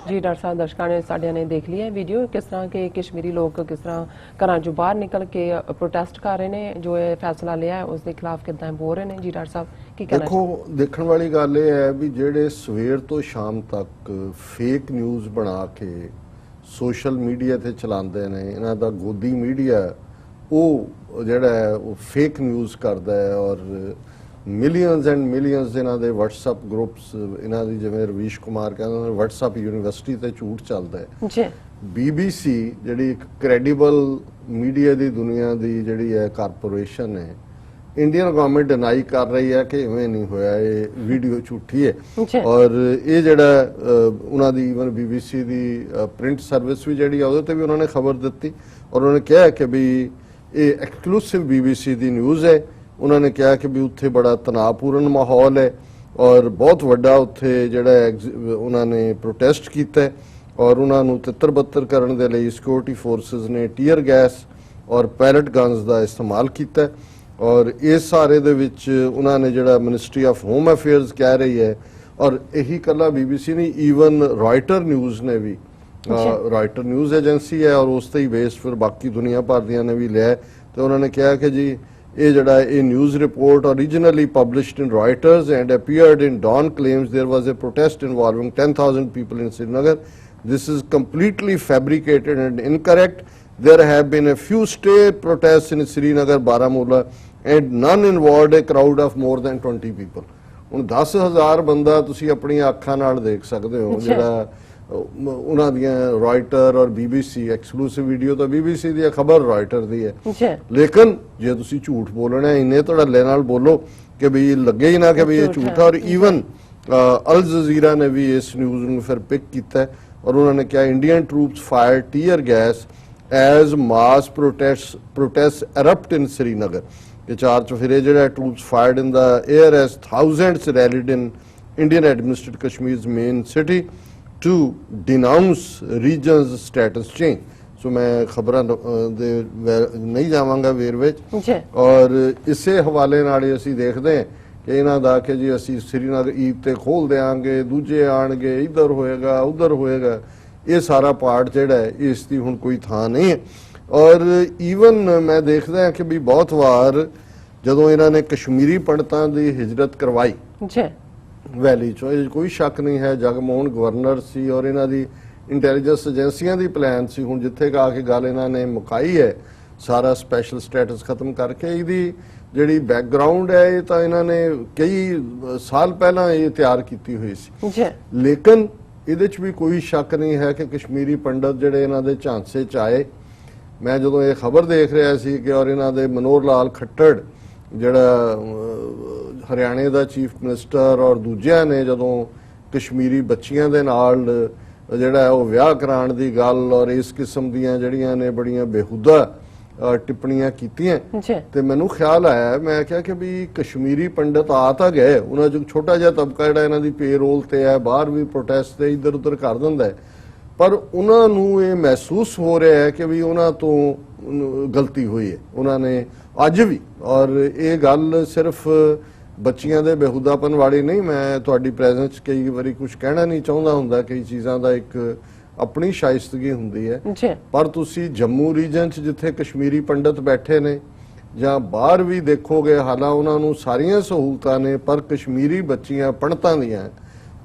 जी डॉक्टर साहब, दर्शकों ने साढ़े ने देख लिया वीडियो किस तरह के कश्मीरी लोग किस तरह घर चो बाहर निकल के प्रोटेस्ट कर रहे हैं, जो ये फैसला लिया है उसके खिलाफ कितना बोल रहे हैं। जी डॉक्टर साहब की कहना? देखो, देखने वाली गल ये है भी जेडे सवेर तो शाम तक फेक न्यूज़ बना के सोशल मीडिया ते चलाते ने, इन्हां दा गोदी मीडिया वो जेड़ा है वो फेक न्यूज़ करता है और मिलियंस एंड मिलियंस इन्हां दे व्हाट्सएप ग्रुप्स, इन्हां दी जिवें रवीश कुमार कहंदे व्हाट्सएप यूनिवर्सिटी ते झूठ चलदा है जी। BBC ਜਿਹੜੀ ਇੱਕ ਕ੍ਰੈਡੀਬਲ ਮੀਡੀਆ ਦੀ ਦੁਨੀਆ ਦੀ ਜਿਹੜੀ ਹੈ ਕਾਰਪੋਰੇਸ਼ਨ ਹੈ, ਇੰਡੀਅਨ ਗਵਰਨਮੈਂਟ ਡਿਨਾਈ ਕਰ ਰਹੀ ਹੈ ਕਿ ਇਵੇਂ ਨਹੀਂ ਹੋਇਆ, ਇਹ ਵੀਡੀਓ ਝੂਠੀ ਹੈ ਔਰ ਇਹ ਜਿਹੜਾ ਉਹਨਾਂ ਦੀ ਇਵਨ BBC ਦੀ ਪ੍ਰਿੰਟ ਸਰਵਿਸ ਵੀ ਜਿਹੜੀ ਆ ਉਹਦੇ ਤੇ ਵੀ ਉਹਨਾਂ ਨੇ ਖਬਰ ਦਿੱਤੀ ਔਰ ਉਹਨਾਂ ਨੇ ਕਿਹਾ ਕਿ ਵੀ ਇਹ ਐਕਸਕਲੂਸਿਵ BBC ਦੀ ਨਿਊਜ਼ ਹੈ। ਉਹਨਾਂ ਨੇ ਕਿਹਾ ਕਿ ਵੀ ਉੱਥੇ ਬੜਾ ਤਣਾਅਪੂਰਨ ਮਾਹੌਲ ਹੈ ਔਰ ਬਹੁਤ ਵੱਡਾ ਉੱਥੇ ਜਿਹੜਾ ਉਹਨਾਂ ਨੇ ਪ੍ਰੋਟੈਸਟ ਕੀਤਾ ਹੈ ਔਰ ਉਹਨਾਂ ਨੂੰ ਤਿੱਤਰ-ਬੱਤਰ ਕਰਨ ਦੇ ਲਈ ਸਿਕਿਉਰਿਟੀ ਫੋਰਸਿਸ ਨੇ ਟੀਅਰ ਗੈਸ ਔਰ ਪੈਲਟ ਗਨਸ ਦਾ ਇਸਤੇਮਾਲ ਕੀਤਾ ਔਰ ਇਸ ਸਾਰੇ ਦੇ ਵਿੱਚ ਉਹਨਾਂ ਨੇ ਜਿਹੜਾ ਮਿਨਿਸਟਰੀ ਆਫ ਹੋਮ ਅਫੇਅਰਸ ਕਹਿ ਰਹੀ ਹੈ ਔਰ ਇਹੀ ਕੱਲਾ BBC ਨਹੀਂ, ਈਵਨ ਰਾਇਟਰ ਨਿਊਜ਼ ਨੇ ਵੀ, ਰਾਇਟਰ ਨਿਊਜ਼ ਏਜੰਸੀ ਹੈ ਔਰ ਉਸ ਤੇ ਹੀ ਬੇਸ ਫਿਰ ਬਾਕੀ ਦੁਨੀਆ ਭਰ ਦੀਆਂ ਨੇ ਵੀ ਲਿਆ ਤੇ ਉਹਨਾਂ ਨੇ ਕਿਹਾ ਕਿ ਜੀ ਇਹ ਜਿਹੜਾ ਇਹ news report originally published in Reuters and appeared in Dawn claims there was a protest involving 10,000 people in Srinagar. This is completely fabricated and incorrect. There have been a few stray protests in Srinagar, Baramulla and none involved a crowd of more than 20 people. ਹੁਣ 10,000 ਬੰਦਾ ਤੁਸੀਂ ਆਪਣੀਆਂ ਅੱਖਾਂ ਨਾਲ ਦੇਖ ਸਕਦੇ ਹੋ ਜਿਹੜਾ ਉਹਨਾਂ ਦੀਆਂ ਰਾਇਟਰ ਔਰ BBC ਐਕਸਕਲੂਸਿਵ ਵੀਡੀਓ ਤਾਂ BBC ਦੀ ਖਬਰ ਰਾਇਟਰ ਦੀ ਹੈ ਲੇਕਿਨ ਜੇ ਤੁਸੀਂ ਝੂਠ ਬੋਲਣਾ ਇੰਨੇ ਧੜੱਲੇ ਨਾਲ ਬੋਲੋ ਕਿ ਵੀ ਲੱਗੇ ਹੀ ਨਾ ਕਿ ਵੀ ਇਹ ਝੂਠ ਹੈ ਔਰ ਈਵਨ ਅਲ ਜਜ਼ੀਰਾ ਨੇ ਵੀ ਇਸ ਨਿਊਜ਼ ਨੂੰ ਫਿਰ ਪਿਕ ਕੀਤਾ ਔਰ ਉਹਨਾਂ ਨੇ ਕਿਹਾ Indian troops fire tear gas as mass protest erupted in Srinagar. ਇਹ ਚਾਰ ਚੁਫੇਰੇ ਜਿਹੜਾ troops fired in the air as thousands rallied in Indian administered Kashmir's main city to denounce region's status change. ਸੋ ਮੈਂ ਖਬਰਾਂ ਦੇ ਨਹੀਂ ਜਾਵਾਂਗਾ ਵੇਰਵੇ ਚ ਔਰ ਇਸੇ ਹਵਾਲੇ ਨਾਲ ਹੀ ਅਸੀਂ ਦੇਖਦੇ ਹਾਂ ਕਿ ਇਹਨਾਂ ਦਾ ਕਿ ਜੀ ਅਸੀਂ ਸ੍ਰੀਨਗਰ ਈਦ ਤੇ ਖੋਲ ਦੇਾਂਗੇ, ਦੂਜੇ ਆਣਗੇ, ਇੱਧਰ ਹੋਏਗਾ ਉੱਧਰ ਹੋਏਗਾ, ਇਹ ਸਾਰਾ ਪਾਰਟ ਜਿਹੜਾ ਹੈ ਇਸ ਦੀ ਹੁਣ ਕੋਈ ਥਾਂ ਨਹੀਂ ਹੈ ਔਰ ਈਵਨ ਮੈਂ ਦੇਖਦਾ ਹਾਂ ਕਿ ਵੀ ਬਹੁਤ ਵਾਰ ਜਦੋਂ ਇਹਨਾਂ ਨੇ ਕਸ਼ਮੀਰੀ ਪੰਡਤਾਂ ਦੀ ਹਿਜਰਤ ਕਰਵਾਈ ਵੈਲੀ ਚੋਂ, ਇਹ ਕੋਈ ਸ਼ੱਕ ਨਹੀਂ ਹੈ ਜਗਮੋਹਨ ਗਵਰਨਰ ਸੀ ਔਰ ਇਹਨਾਂ ਦੀ ਇੰਟੈਲੀਜੈਂਸ ਏਜੰਸੀਆਂ ਦੀ ਪਲਾਨ ਸੀ। ਹੁਣ ਜਿੱਥੇ ਆ ਕੇ ਗੱਲ ਇਹਨਾਂ ਨੇ ਮੁਕਾਈ ਹੈ ਸਾਰਾ ਸਪੈਸ਼ਲ ਸਟੇਟਸ ਖਤਮ ਕਰਕੇ, ਇਹਦੀ ਜਿਹੜੀ ਬੈਕਗ੍ਰਾਉਂਡ ਹੈ ਇਹ ਤਾਂ ਇਹਨਾਂ ਨੇ ਕਈ ਸਾਲ ਪਹਿਲਾਂ ਇਹ ਤਿਆਰ ਕੀਤੀ ਹੋਈ ਸੀ ਲੇਕਿਨ ਇਹਦੇ 'ਚ ਵੀ ਕੋਈ ਸ਼ੱਕ ਨਹੀਂ ਹੈ ਕਿ ਕਸ਼ਮੀਰੀ ਪੰਡਤ ਜਿਹੜੇ ਇਹਨਾਂ ਦੇ ਝਾਂਸੇ 'ਚ ਆਏ। ਮੈਂ ਜਦੋਂ ਇਹ ਖਬਰ ਦੇਖ ਰਿਹਾ ਸੀ ਕਿ ਔਰ ਇਹਨਾਂ ਦੇ ਮਨੋਹਰ ਲਾਲ ਖੱਟੜ ਜਿਹੜਾ ਹਰਿਆਣੇ ਦਾ ਚੀਫ ਮਿਨਿਸਟਰ ਔਰ ਦੂਜਿਆਂ ਨੇ ਜਦੋਂ ਕਸ਼ਮੀਰੀ ਬੱਚੀਆਂ ਦੇ ਨਾਲ ਜਿਹੜਾ ਉਹ ਵਿਆਹ ਕਰਾਉਣ ਦੀ ਗੱਲ ਔਰ ਇਸ ਕਿਸਮ ਦੀਆਂ ਜਿਹੜੀਆਂ ਨੇ ਬੜੀਆਂ ਬੇਹੂਦਾ ਟਿੱਪਣੀਆਂ ਕੀਤੀਆਂ ਜੀ ਤੇ ਮੈਨੂੰ ਖਿਆਲ ਆਇਆ, ਮੈਂ ਕਿਹਾ ਕਿ ਵੀ ਕਸ਼ਮੀਰੀ ਪੰਡਤ ਆ ਤਾਂ ਗਏ, ਉਹਨਾਂ ਚ ਛੋਟਾ ਜਿਹਾ ਤਬਕਾ ਜਿਹੜਾ ਇਹਨਾਂ ਦੀ ਪੇਰੋਲ ਤੇ ਹੈ, ਬਾਹਰ ਵੀ ਪ੍ਰੋਟੈਸਟ ਤੇ ਇੱਧਰ ਉੱਧਰ ਕਰ ਦਿੰਦਾ ਹੈ, ਪਰ ਉਹਨਾਂ ਨੂੰ ਇਹ ਮਹਿਸੂਸ ਹੋ ਰਿਹਾ ਹੈ ਕਿ ਵੀ ਉਹਨਾਂ ਤੋਂ ਗਲਤੀ ਹੋਈ ਹੈ, ਉਹਨਾਂ ਨੇ ਅੱਜ ਵੀ। ਔਰ ਇਹ ਗੱਲ ਸਿਰਫ ਬੱਚਿਆਂ ਦੇ ਬੇਹੂਦਾਪਨ ਵਾਲੀ ਨਹੀਂ, ਮੈਂ ਤੁਹਾਡੀ ਪ੍ਰੈਜ਼ੈਂਸ 'ਚ ਕਈ ਵਾਰੀ ਕੁਝ ਕਹਿਣਾ ਨਹੀਂ ਚਾਹੁੰਦਾ ਹੁੰਦਾ, ਕਈ ਚੀਜ਼ਾਂ ਦਾ ਇੱਕ ਆਪਣੀ ਸ਼ਾਇਸਤਗੀ ਹੁੰਦੀ ਹੈ, ਜੀ ਪਰ ਤੁਸੀਂ ਜੰਮੂ ਰੀਜਨ 'ਚ ਜਿੱਥੇ ਕਸ਼ਮੀਰੀ ਪੰਡਤ ਬੈਠੇ ਨੇ ਜਾਂ ਬਾਹਰ ਵੀ ਦੇਖੋਗੇ, ਹਾਲਾਂ ਉਹਨਾਂ ਨੂੰ ਸਾਰੀਆਂ ਸਹੂਲਤਾਂ ਨੇ, ਪਰ ਕਸ਼ਮੀਰੀ ਬੱਚੀਆਂ ਪੰਡਤਾਂ ਦੀਆਂ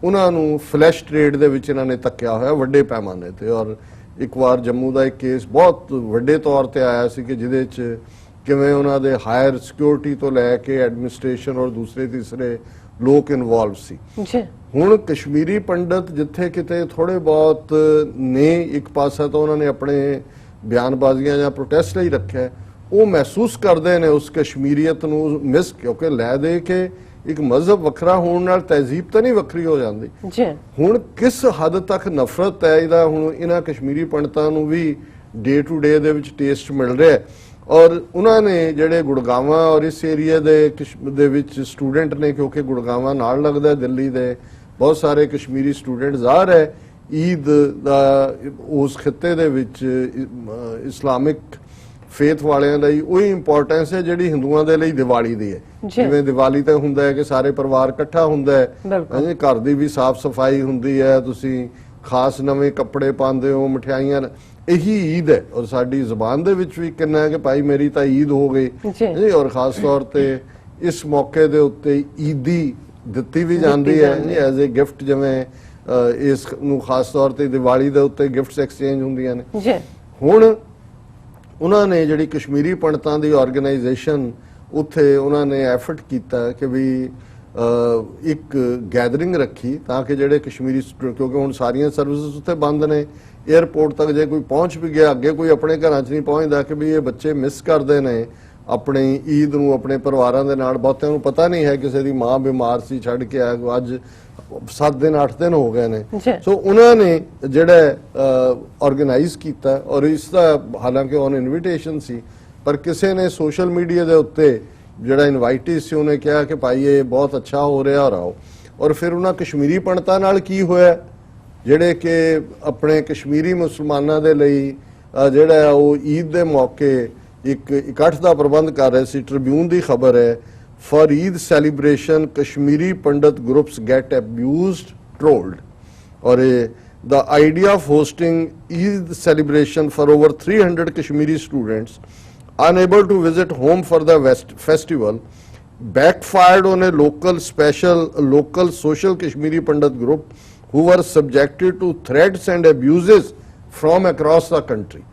ਉਹਨਾਂ ਨੂੰ ਫਲੈਸ਼ ਟ੍ਰੇਡ ਦੇ ਵਿੱਚ ਇਹਨਾਂ ਨੇ ਧੱਕਿਆ ਹੋਇਆ ਵੱਡੇ ਪੈਮਾਨੇ ਤੇ। ਔਰ ਇੱਕ ਵਾਰ ਜੰਮੂ ਦਾ ਇੱਕ ਕੇਸ ਬਹੁਤ ਵੱਡੇ ਤੌਰ ਤੇ ਆਇਆ ਸੀ ਕਿ ਜਿਹਦੇ 'ਚ ਕਿਵੇਂ ਉਹਨਾਂ ਦੇ ਹਾਇਰ ਸਿਕਿਉਰਿਟੀ ਤੋਂ ਲੈ ਕੇ ਐਡਮਿਨਿਸਟ੍ਰੇਸ਼ਨ ਔਰ ਦੂਸਰੇ ਤੀਸਰੇ ਲੋਕ ਇਨਵੋਲਵ ਸੀ। ਜੀ ਹੁਣ ਕਸ਼ਮੀਰੀ ਪੰਡਤ ਜਿੱਥੇ ਕਿਤੇ ਥੋੜੇ ਬਹੁਤ ਨੇ, ਇੱਕ ਪਾਸਾ ਤਾਂ ਉਹਨਾਂ ਨੇ ਆਪਣੇ ਬਿਆਨਬਾਜ਼ੀਆਂ ਜਾਂ ਪ੍ਰੋਟੈਸਟ ਲਈ ਰੱਖਿਆ, ਉਹ ਮਹਿਸੂਸ ਕਰਦੇ ਨੇ ਉਸ ਕਸ਼ਮੀਰੀਅਤ ਨੂੰ ਮਿਸ, ਕਿਉਂਕਿ ਲੈ ਦੇ ਕੇ ਇੱਕ ਮਜ਼ਹਬ ਵੱਖਰਾ ਹੋਣ ਨਾਲ ਤਹਿਜ਼ੀਬ ਤਾਂ ਨਹੀਂ ਵੱਖਰੀ ਹੋ ਜਾਂਦੀ। ਜੀ ਹੁਣ ਕਿਸ ਹੱਦ ਤੱਕ ਨਫ਼ਰਤ ਹੈ ਇਹਦਾ ਹੁਣ ਇਹਨਾਂ ਕਸ਼ਮੀਰੀ ਪੰਡਤਾਂ ਨੂੰ ਵੀ ਡੇ ਟੂ ਡੇ ਦੇ ਵਿੱਚ ਟੇਸਟ ਮਿਲ ਰਿਹਾ ਹੈ। ਔਰ ਉਹਨਾਂ ਨੇ ਜਿਹੜੇ ਗੁੜਗਾਵਾਂ ਔਰ ਇਸ ਏਰੀਆ ਦੇ ਵਿੱਚ ਸਟੂਡੈਂਟ ਨੇ, ਕਿਉਂਕਿ ਗੁੜਗਾਵਾਂ ਨਾਲ ਲੱਗਦਾ ਦਿੱਲੀ ਦੇ, ਬਹੁਤ ਸਾਰੇ ਕਸ਼ਮੀਰੀ ਸਟੂਡੈਂਟ ਜ਼ਾਹਰ ਹੈ ਈਦ ਦਾ ਉਸ ਖਿੱਤੇ ਦੇ ਵਿੱਚ ਇਸਲਾਮਿਕ ਫੇਥ ਵਾਲਿਆਂ ਲਈ ਉਹੀ ਇੰਪੋਰਟੈਂਸ ਹੈ ਜਿਹੜੀ ਹਿੰਦੂਆਂ ਦੇ ਲਈ ਦੀਵਾਲੀ ਦੀ ਹੈ। ਜਿਵੇਂ ਦੀਵਾਲੀ ਤੇ ਹੁੰਦਾ ਹੈ ਕਿ ਸਾਰੇ ਪਰਿਵਾਰ ਇਕੱਠਾ ਹੁੰਦਾ ਹੈ, ਹਾਂਜੀ, ਘਰ ਦੀ ਵੀ ਸਾਫ਼ ਸਫਾਈ ਹੁੰਦੀ ਹੈ, ਤੁਸੀਂ ਖਾਸ ਨਵੇਂ ਕੱਪੜੇ ਪਾਉਂਦੇ ਹੋ, ਮਠਿਆਈਆਂ, ਇਹੀ ਈਦ ਹੈ। ਔਰ ਸਾਡੀ ਜ਼ੁਬਾਨ ਦੇ ਵਿੱਚ ਵੀ ਕਿੰਨਾ ਹੈ ਕਿ ਭਾਈ ਮੇਰੀ ਤਾਂ ਈਦ ਹੋ ਗਈ ਜੀ, ਔਰ ਖਾਸ ਤੌਰ ਤੇ ਇਸ ਮੌਕੇ ਦੇ ਉੱਤੇ ਈਦੀ ਦਿੱਤੀ ਵੀ ਜਾਂਦੀ ਹੈ ਜੀ ਐਜ਼ ਅ ਗਿਫਟ, ਜਿਵੇਂ ਇਸ ਨੂੰ ਖਾਸ ਤੌਰ ਤੇ ਦੀਵਾਲੀ ਦੇ ਉੱਤੇ ਗਿਫਟਸ ਐਕਸਚੇਂਜ ਹੁੰਦੀਆਂ ਨੇ ਜੀ। ਹੁਣ ਉਹਨਾਂ ਨੇ ਜਿਹੜੀ ਕਸ਼ਮੀਰੀ ਪੰਡਤਾਂ ਦੀ ਆਰਗੇਨਾਈਜੇਸ਼ਨ, ਉੱਥੇ ਉਹਨਾਂ ਨੇ ਐਫਰਟ ਕੀਤਾ ਕਿ ਵੀ ਇੱਕ ਗੈਦਰਿੰਗ ਰੱਖੀ ਤਾਂ ਕਿ ਜਿਹੜੇ ਕਸ਼ਮੀਰੀ, ਕਿਉਂਕਿ ਹੁਣ ਸਾਰੀਆਂ ਸਰਵਿਸਿਜ਼ ਉੱਥੇ ਬੰਦ ਨੇ, 에ਅਰਪੋਰਟ ਤੱਕ ਜੇ ਕੋਈ ਪਹੁੰਚ ਵੀ ਗਿਆ, ਅੱਗੇ ਕੋਈ ਆਪਣੇ ਘਰਾਂ 'ਚ ਨਹੀਂ ਪਹੁੰਚਦਾ ਕਿ ਵੀ ਇਹ ਬੱਚੇ ਮਿਸ ਕਰਦੇ ਨੇ ਆਪਣੀ ਈਦ ਨੂੰ ਆਪਣੇ ਪਰਿਵਾਰਾਂ ਦੇ ਨਾਲ। ਬਹੁਤਿਆਂ ਨੂੰ ਪਤਾ ਨਹੀਂ ਹੈ, ਕਿਸੇ ਦੀ ਮਾਂ ਬਿਮਾਰ ਸੀ ਛੱਡ ਕੇ ਆਇਆ, ਅੱਜ 7 ਦਿਨ 8 ਦਿਨ ਹੋ ਗਏ ਨੇ। ਸੋ ਉਹਨਾਂ ਨੇ ਜਿਹੜਾ ਆਰਗੇਨਾਈਜ਼ ਕੀਤਾ, ਔਰ ਇਸ ਦਾ ਹਾਲਾਂਕਿ ਔਨ ਇਨਵੀਟੇਸ਼ਨ ਸੀ, ਪਰ ਕਿਸੇ ਨੇ ਸੋਸ਼ਲ ਮੀਡੀਆ ਦੇ ਉੱਤੇ ਜਿਹੜਾ ਇਨਵਾਈਟੀ ਸੀ ਉਹਨੇ ਕਿਹਾ ਕਿ ਭਾਈ ਇਹ ਬਹੁਤ ਅੱਛਾ ਹੋ ਰਿਹਾ, ਔਰ ਆਓ। ਔਰ ਫਿਰ ਉਹਨਾਂ ਕਸ਼ਮੀਰੀ ਪੰਡਤਾਂ ਨਾਲ ਕੀ ਹੋਇਆ, ਜਿਹੜੇ ਕਿ ਆਪਣੇ ਕਸ਼ਮੀਰੀ ਮੁਸਲਮਾਨਾਂ ਦੇ ਲਈ ਜਿਹੜਾ ਉਹ ਈਦ ਦੇ ਮੌਕੇ ਇੱਕ ਇਕੱਠ ਦਾ ਪ੍ਰਬੰਧ ਕਰ ਰਹੇ ਸੀ। ਟ੍ਰਿਬਿਊਨ ਦੀ ਖਬਰ ਹੈ, for Eid celebration Kashmiri Pandit groups get abused, trolled, और the idea of hosting Eid celebration for over 300 Kashmiri students unable to visit home for the festival backfired on a local social Kashmiri Pandit group who were subjected to threats and abuses from across the country.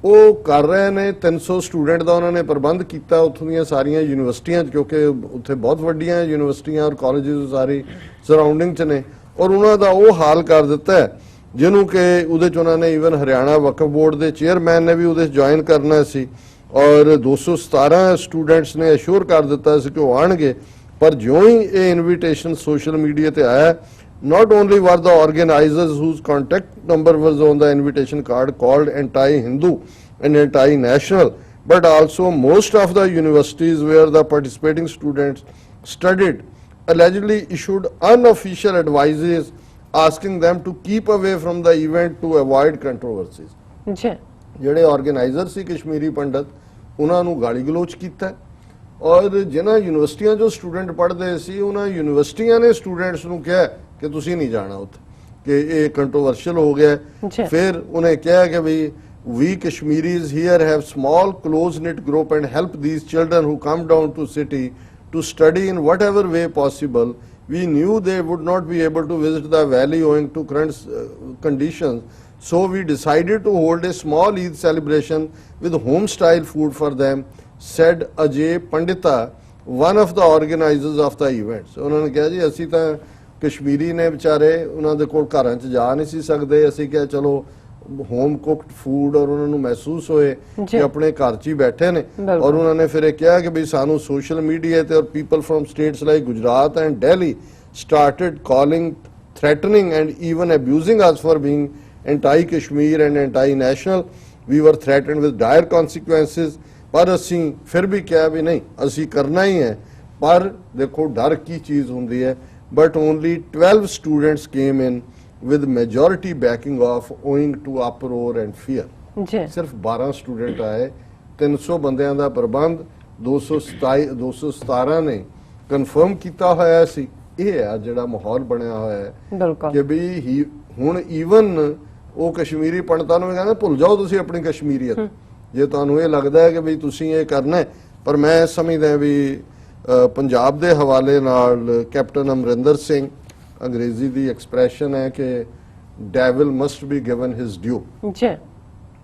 ਉਹ ਕਰ ਰਹੇ ਨੇ 300 student ਦਾ ਉਹਨਾਂ ਨੇ ਪ੍ਰਬੰਧ ਕੀਤਾ ਉੱਥੋਂ ਦੀਆਂ ਸਾਰੀਆਂ ਯੂਨੀਵਰਸਿਟੀਆਂ 'ਚ, ਕਿਉਂਕਿ ਉੱਥੇ ਬਹੁਤ ਵੱਡੀਆਂ ਯੂਨੀਵਰਸਿਟੀਆਂ ਔਰ ਕਾਲਜਿਸ ਸਾਰੀ ਸਰਾਊਂਡਿੰਗ 'ਚ ਨੇ, ਔਰ ਉਹਨਾਂ ਦਾ ਉਹ ਹਾਲ ਕਰ ਦਿੱਤਾ ਹੈ ਜਿਹਨੂੰ ਕਿ ਉਹਦੇ 'ਚ ਉਹਨਾਂ ਨੇ ਈਵਨ ਹਰਿਆਣਾ ਵਕਫ ਬੋਰਡ ਦੇ ਚੇਅਰਮੈਨ ਨੇ ਵੀ ਉਹਦੇ 'ਚ ਜੁਆਇਨ ਕਰਨਾ ਸੀ, ਔਰ 217 ਸਟੂਡੈਂਟਸ ਨੇ ਅਸ਼ੋਰ ਕਰ ਦਿੱਤਾ ਸੀ ਕਿ ਉਹ ਆਣਗੇ। ਪਰ ਜਿਉਂ ਹੀ ਇਹ ਇਨਵੀਟੇਸ਼ਨ ਸੋਸ਼ਲ ਮੀਡੀਆ ਤੇ ਆਇਆ, not only were the organizers whose contact number was on the invitation card called anti-Hindu and anti-national, but also most of the universities where the participating students studied allegedly issued unofficial advices asking them to keep away from the event to avoid controversies. ਜਿਹੜੇ organiser ਸੀ ਕਸ਼ਮੀਰੀ ਪੰਡਤ, ਉਹਨਾਂ ਨੂੰ ਗਾਲੀ ਗਲੋਚ ਕੀਤਾ, ਔਰ ਜਿਨ੍ਹਾਂ ਯੂਨੀਵਰਸਿਟੀਆਂ 'ਚੋਂ student ਪੜ੍ਹਦੇ ਸੀ ਉਹਨਾਂ ਯੂਨੀਵਰਸਿਟੀਆਂ ਨੇ ਸਟੂਡੈਂਟਸ ਨੂੰ ਕਿਹਾ ਕਿ ਤੁਸੀਂ ਨਹੀਂ ਜਾਣਾ ਉੱਥੇ, ਕਿ ਇਹ ਕੰਟਰੋਵਰਸ਼ੀਅਲ ਹੋ ਗਿਆ। ਫਿਰ ਉਹਨੇ ਕਿਹਾ ਕਿ ਵੀ we Kashmiris here have small close knit group and help these children who come down to city to study in whatever way possible. We knew they would not be able to visit the valley owing to current conditions, so we decided to hold a small Eid celebration with home style food for them, said Ajay Pandita, one of the organizers of the events. ਉਹਨਾਂ ਨੇ ਕਿਹਾ ਜੀ ਅਸੀਂ ਤਾਂ ਕਸ਼ਮੀਰੀ ਨੇ ਵਿਚਾਰੇ, ਉਹਨਾਂ ਦੇ ਕੋਲ ਘਰਾਂ 'ਚ ਜਾ ਨਹੀਂ ਸੀ ਸਕਦੇ, ਅਸੀਂ ਕਿਹਾ ਚਲੋ ਹੋਮ ਕੁਕਡ ਫੂਡ, ਔਰ ਉਹਨਾਂ ਨੂੰ ਮਹਿਸੂਸ ਹੋਏ ਕਿ ਆਪਣੇ ਘਰ 'ਚ ਹੀ ਬੈਠੇ ਨੇ। ਔਰ ਉਹਨਾਂ ਨੇ ਫਿਰ ਇਹ ਕਿਹਾ ਕਿ ਵੀ ਸਾਨੂੰ ਸੋਸ਼ਲ ਮੀਡੀਆ ਤੇ ਔਰ people from states like Gujarat and Delhi started calling, threatening and even abusing us for being anti-Kashmir and anti-national. ਵੀ ਵਰ ਥ੍ਰੈਟਨਡ ਵਿਦ ਡਾਇਰ ਕਨਸੀਕੁਐਂਸਿਸ, ਪਰ ਅਸੀਂ ਫਿਰ ਵੀ ਕਿਹਾ ਵੀ ਨਹੀਂ ਅਸੀਂ ਕਰਨਾ ਹੀ ਹੈ। ਪਰ ਦੇਖੋ ਡਰ ਕੀ ਚੀਜ਼ ਹੁੰਦੀ ਹੈ। But only 12 students came in with majority backing off owing to uproar and fear. ਜੀ ਸਿਰਫ 12 ਸਟੂਡੈਂਟ ਆਏ, 300 ਬੰਦਿਆਂ ਦਾ ਪ੍ਰਬੰਧ 217 ਨੇ ਕਨਫਰਮ ਕੀਤਾ ਹੋਇਆ ਸੀ। ਇਹ ਆ ਜਿਹੜਾ ਮਾਹੌਲ ਬਣਿਆ ਹੋਇਆ ਹੈ ਬਿਲਕੁਲ ਕਿ ਵੀ ਹੁਣ ਈਵਨ ਉਹ ਕਸ਼ਮੀਰੀ ਪੰਡਤਾਂ ਨੂੰ ਵੀ ਕਹਿੰਦੇ ਭੁੱਲ ਜਾਓ ਤੁਸੀਂ ਆਪਣੀ ਕਸ਼ਮੀਰੀਅਤ, ਜੇ ਤੁਹਾਨੂੰ ਇਹ ਲੱਗਦਾ ਹੈ ਕਿ ਵੀ ਤੁਸੀਂ ਇਹ ਕਰਨਾ ਹੈ। ਪਰ ਮੈਂ ਸਮਝਦਾ ਵੀ ਪੰਜਾਬ ਦੇ ਹਵਾਲੇ ਨਾਲ ਕੈਪਟਨ ਅਮਰਿੰਦਰ ਸਿੰਘ, ਅੰਗਰੇਜ਼ੀ ਦੀ ਐਕਸਪ੍ਰੈਸ਼ਨ ਹੈ ਕਿ ਡੈਵਲ ਮਸਟ ਬੀ ਗਿਵਨ ਹਿਸ ਡਿਊ, ਜੀ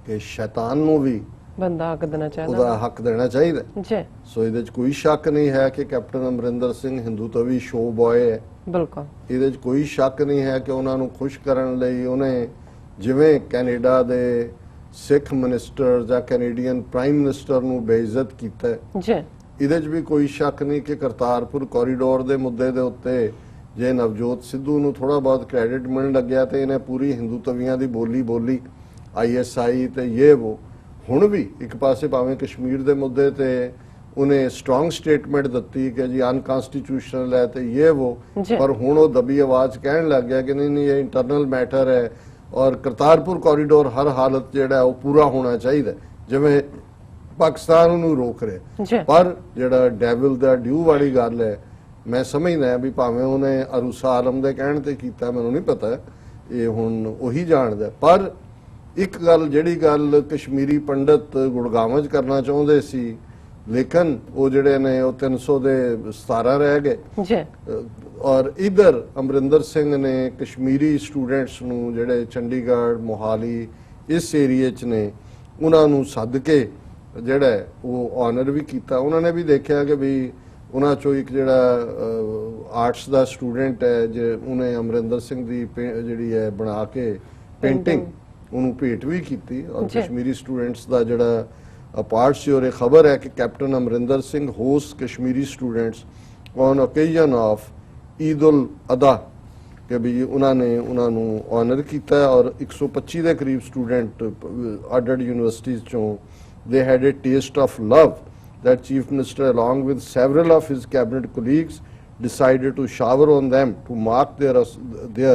ਕਿ ਸ਼ੈਤਾਨ ਨੂੰ ਵੀ ਬੰਦਾ ਹੱਕ ਦੇਣਾ ਚਾਹੀਦਾ ਉਹਦਾ ਹੱਕ ਦੇਣਾ ਚਾਹੀਦਾ। ਜੀ ਸੋ ਇਹਦੇ 'ਚ ਕੋਈ ਸ਼ੱਕ ਨਹੀਂ ਹੈ ਕਿ ਕੈਪਟਨ ਅਮਰਿੰਦਰ ਸਿੰਘ ਹਿੰਦੂਤਵੀ ਸ਼ੋ ਬॉय ਹੈ। ਬਿਲਕੁਲ ਇਹਦੇ 'ਚ ਕੋਈ ਸ਼ੱਕ ਨਹੀਂ ਹੈ ਕਿ ਉਹਨਾਂ ਨੂੰ ਖੁਸ਼ ਕਰਨ ਲਈ ਉਹਨੇ ਜਿਵੇਂ ਕੈਨੇਡਾ ਦੇ ਸਿੱਖ ਮਿਨਿਸਟਰ ਜਾਂ ਕੈਨੇਡੀਅਨ ਪ੍ਰਾਈਮ ਮਿਨਿਸਟਰ ਨੂੰ ਬੇਇੱਜ਼ਤ ਕੀਤਾ ਹੈ। ਜੀ ਇਹਦੇ 'ਚ ਵੀ ਕੋਈ ਸ਼ੱਕ ਨਹੀਂ ਕਿ ਕਰਤਾਰਪੁਰ ਕੋਰੀਡੋਰ ਦੇ ਮੁੱਦੇ ਦੇ ਉੱਤੇ ਜੇ ਨਵਜੋਤ ਸਿੱਧੂ ਨੂੰ ਥੋੜਾ ਬਹੁਤ ਕ੍ਰੈਡਿਟ ਮਿਲਣ ਲੱਗਿਆ ਤੇ ਇਹਨੇ ਪੂਰੀ ਹਿੰਦੂਤਵੀਆਂ ਦੀ ਬੋਲੀ ISI ਤੇ ਇਹ ਉਹ। ਹੁਣ ਵੀ ਇੱਕ ਪਾਸੇ ਭਾਵੇਂ ਕਸ਼ਮੀਰ ਦੇ ਮੁੱਦੇ ਤੇ ਉਹਨੇ ਸਟਰੋਂਗ ਸਟੇਟਮੈਂਟ ਦਿੱਤੀ ਕਿ ਜੀ ਅਨਕਨਸਟੀਟਿਊਸ਼ਨਲ ਹੈ ਤੇ ਇਹ ਉਹ, ਪਰ ਹੁਣ ਉਹ ਦਬੀ ਆਵਾਜ਼ ਕਹਿਣ ਲੱਗ ਗਿਆ ਕਿ ਨਹੀਂ ਇਹ ਇੰਟਰਨਲ ਮੈਟਰ ਹੈ ਔਰ ਕਰਤਾਰਪੁਰ ਕੋਰੀਡੋਰ ਹਰ ਹਾਲਤ ਜਿਹੜਾ ਉਹ ਪੂਰਾ ਹੋਣਾ ਚਾਹੀਦਾ, ਜਿਵੇਂ ਪਾਕਿਸਤਾਨ ਨੂੰ ਰੋਕ ਰਿਹਾ। ਪਰ ਜਿਹੜਾ ਡੈਵਲ ਦਾ ਡਿਊ ਵਾਲੀ ਗੱਲ ਹੈ, ਮੈਂ ਸਮਝਦਾ ਵੀ ਭਾਵੇਂ ਉਹਨੇ ਅਰੂਸਾ ਆਲਮ ਦੇ ਕਹਿਣ ਤੇ ਕੀਤਾ, ਮੈਨੂੰ ਨਹੀਂ ਪਤਾ, ਇਹ ਹੁਣ ਉਹੀ ਜਾਣਦਾ। ਪਰ ਇੱਕ ਗੱਲ ਜਿਹੜੀ ਗੱਲ ਕਸ਼ਮੀਰੀ ਪੰਡਤ ਗੁੜਗਾਵਾਂ 'ਚ ਕਰਨਾ ਚਾਹੁੰਦੇ ਸੀ, ਲੇਕਿਨ ਉਹ ਜਿਹੜੇ ਨੇ ਉਹ 300 ਦੇ 17 ਰਹਿ ਗਏ। ਔਰ ਇਧਰ ਅਮਰਿੰਦਰ ਸਿੰਘ ਨੇ ਕਸ਼ਮੀਰੀ ਸਟੂਡੈਂਟਸ ਨੂੰ ਜਿਹੜੇ ਚੰਡੀਗੜ੍ਹ ਮੋਹਾਲੀ ਇਸ ਏਰੀਏ 'ਚ ਨੇ ਉਹਨਾਂ ਨੂੰ ਸੱਦ ਕੇ ਜਿਹੜਾ ਉਹ ਆਨਰ ਵੀ ਕੀਤਾ। ਉਹਨਾਂ ਨੇ ਵੀ ਦੇਖਿਆ ਕਿ ਵੀ ਉਹਨਾਂ ਚੋਂ ਇੱਕ ਜਿਹੜਾ ਆਰਟਸ ਦਾ ਸਟੂਡੈਂਟ ਹੈ ਜੇ ਉਹਨੇ ਅਮਰਿੰਦਰ ਸਿੰਘ ਦੀ ਜਿਹੜੀ ਹੈ ਬਣਾ ਕੇ ਪੇਂਟਿੰਗ ਉਹਨੂੰ ਭੇਟ ਵੀ ਕੀਤੀ। ਔਰ ਕਸ਼ਮੀਰੀ ਸਟੂਡੈਂਟਸ ਦਾ ਜਿਹੜਾ ਪਾਰਟ ਸੀ ਔਰ ਇਹ ਖਬਰ ਹੈ ਕਿ captain Amarinder Singh host Kashmiri students on occasion of Eid ul Adha ਕਿ ਵੀ ਉਹਨਾਂ ਨੇ ਉਹਨਾਂ ਨੂੰ ਆਨਰ ਕੀਤਾ। ਔਰ 125 ਦੇ ਕਰੀਬ ਸਟੂਡੈਂਟ ਅੱਡ-ਅੱਡ ਯੂਨੀਵਰਸਿਟੀਜ਼ ਚੋਂ they had a taste of love that Chief Minister along with several of his cabinet colleagues decided to shower on them to mark their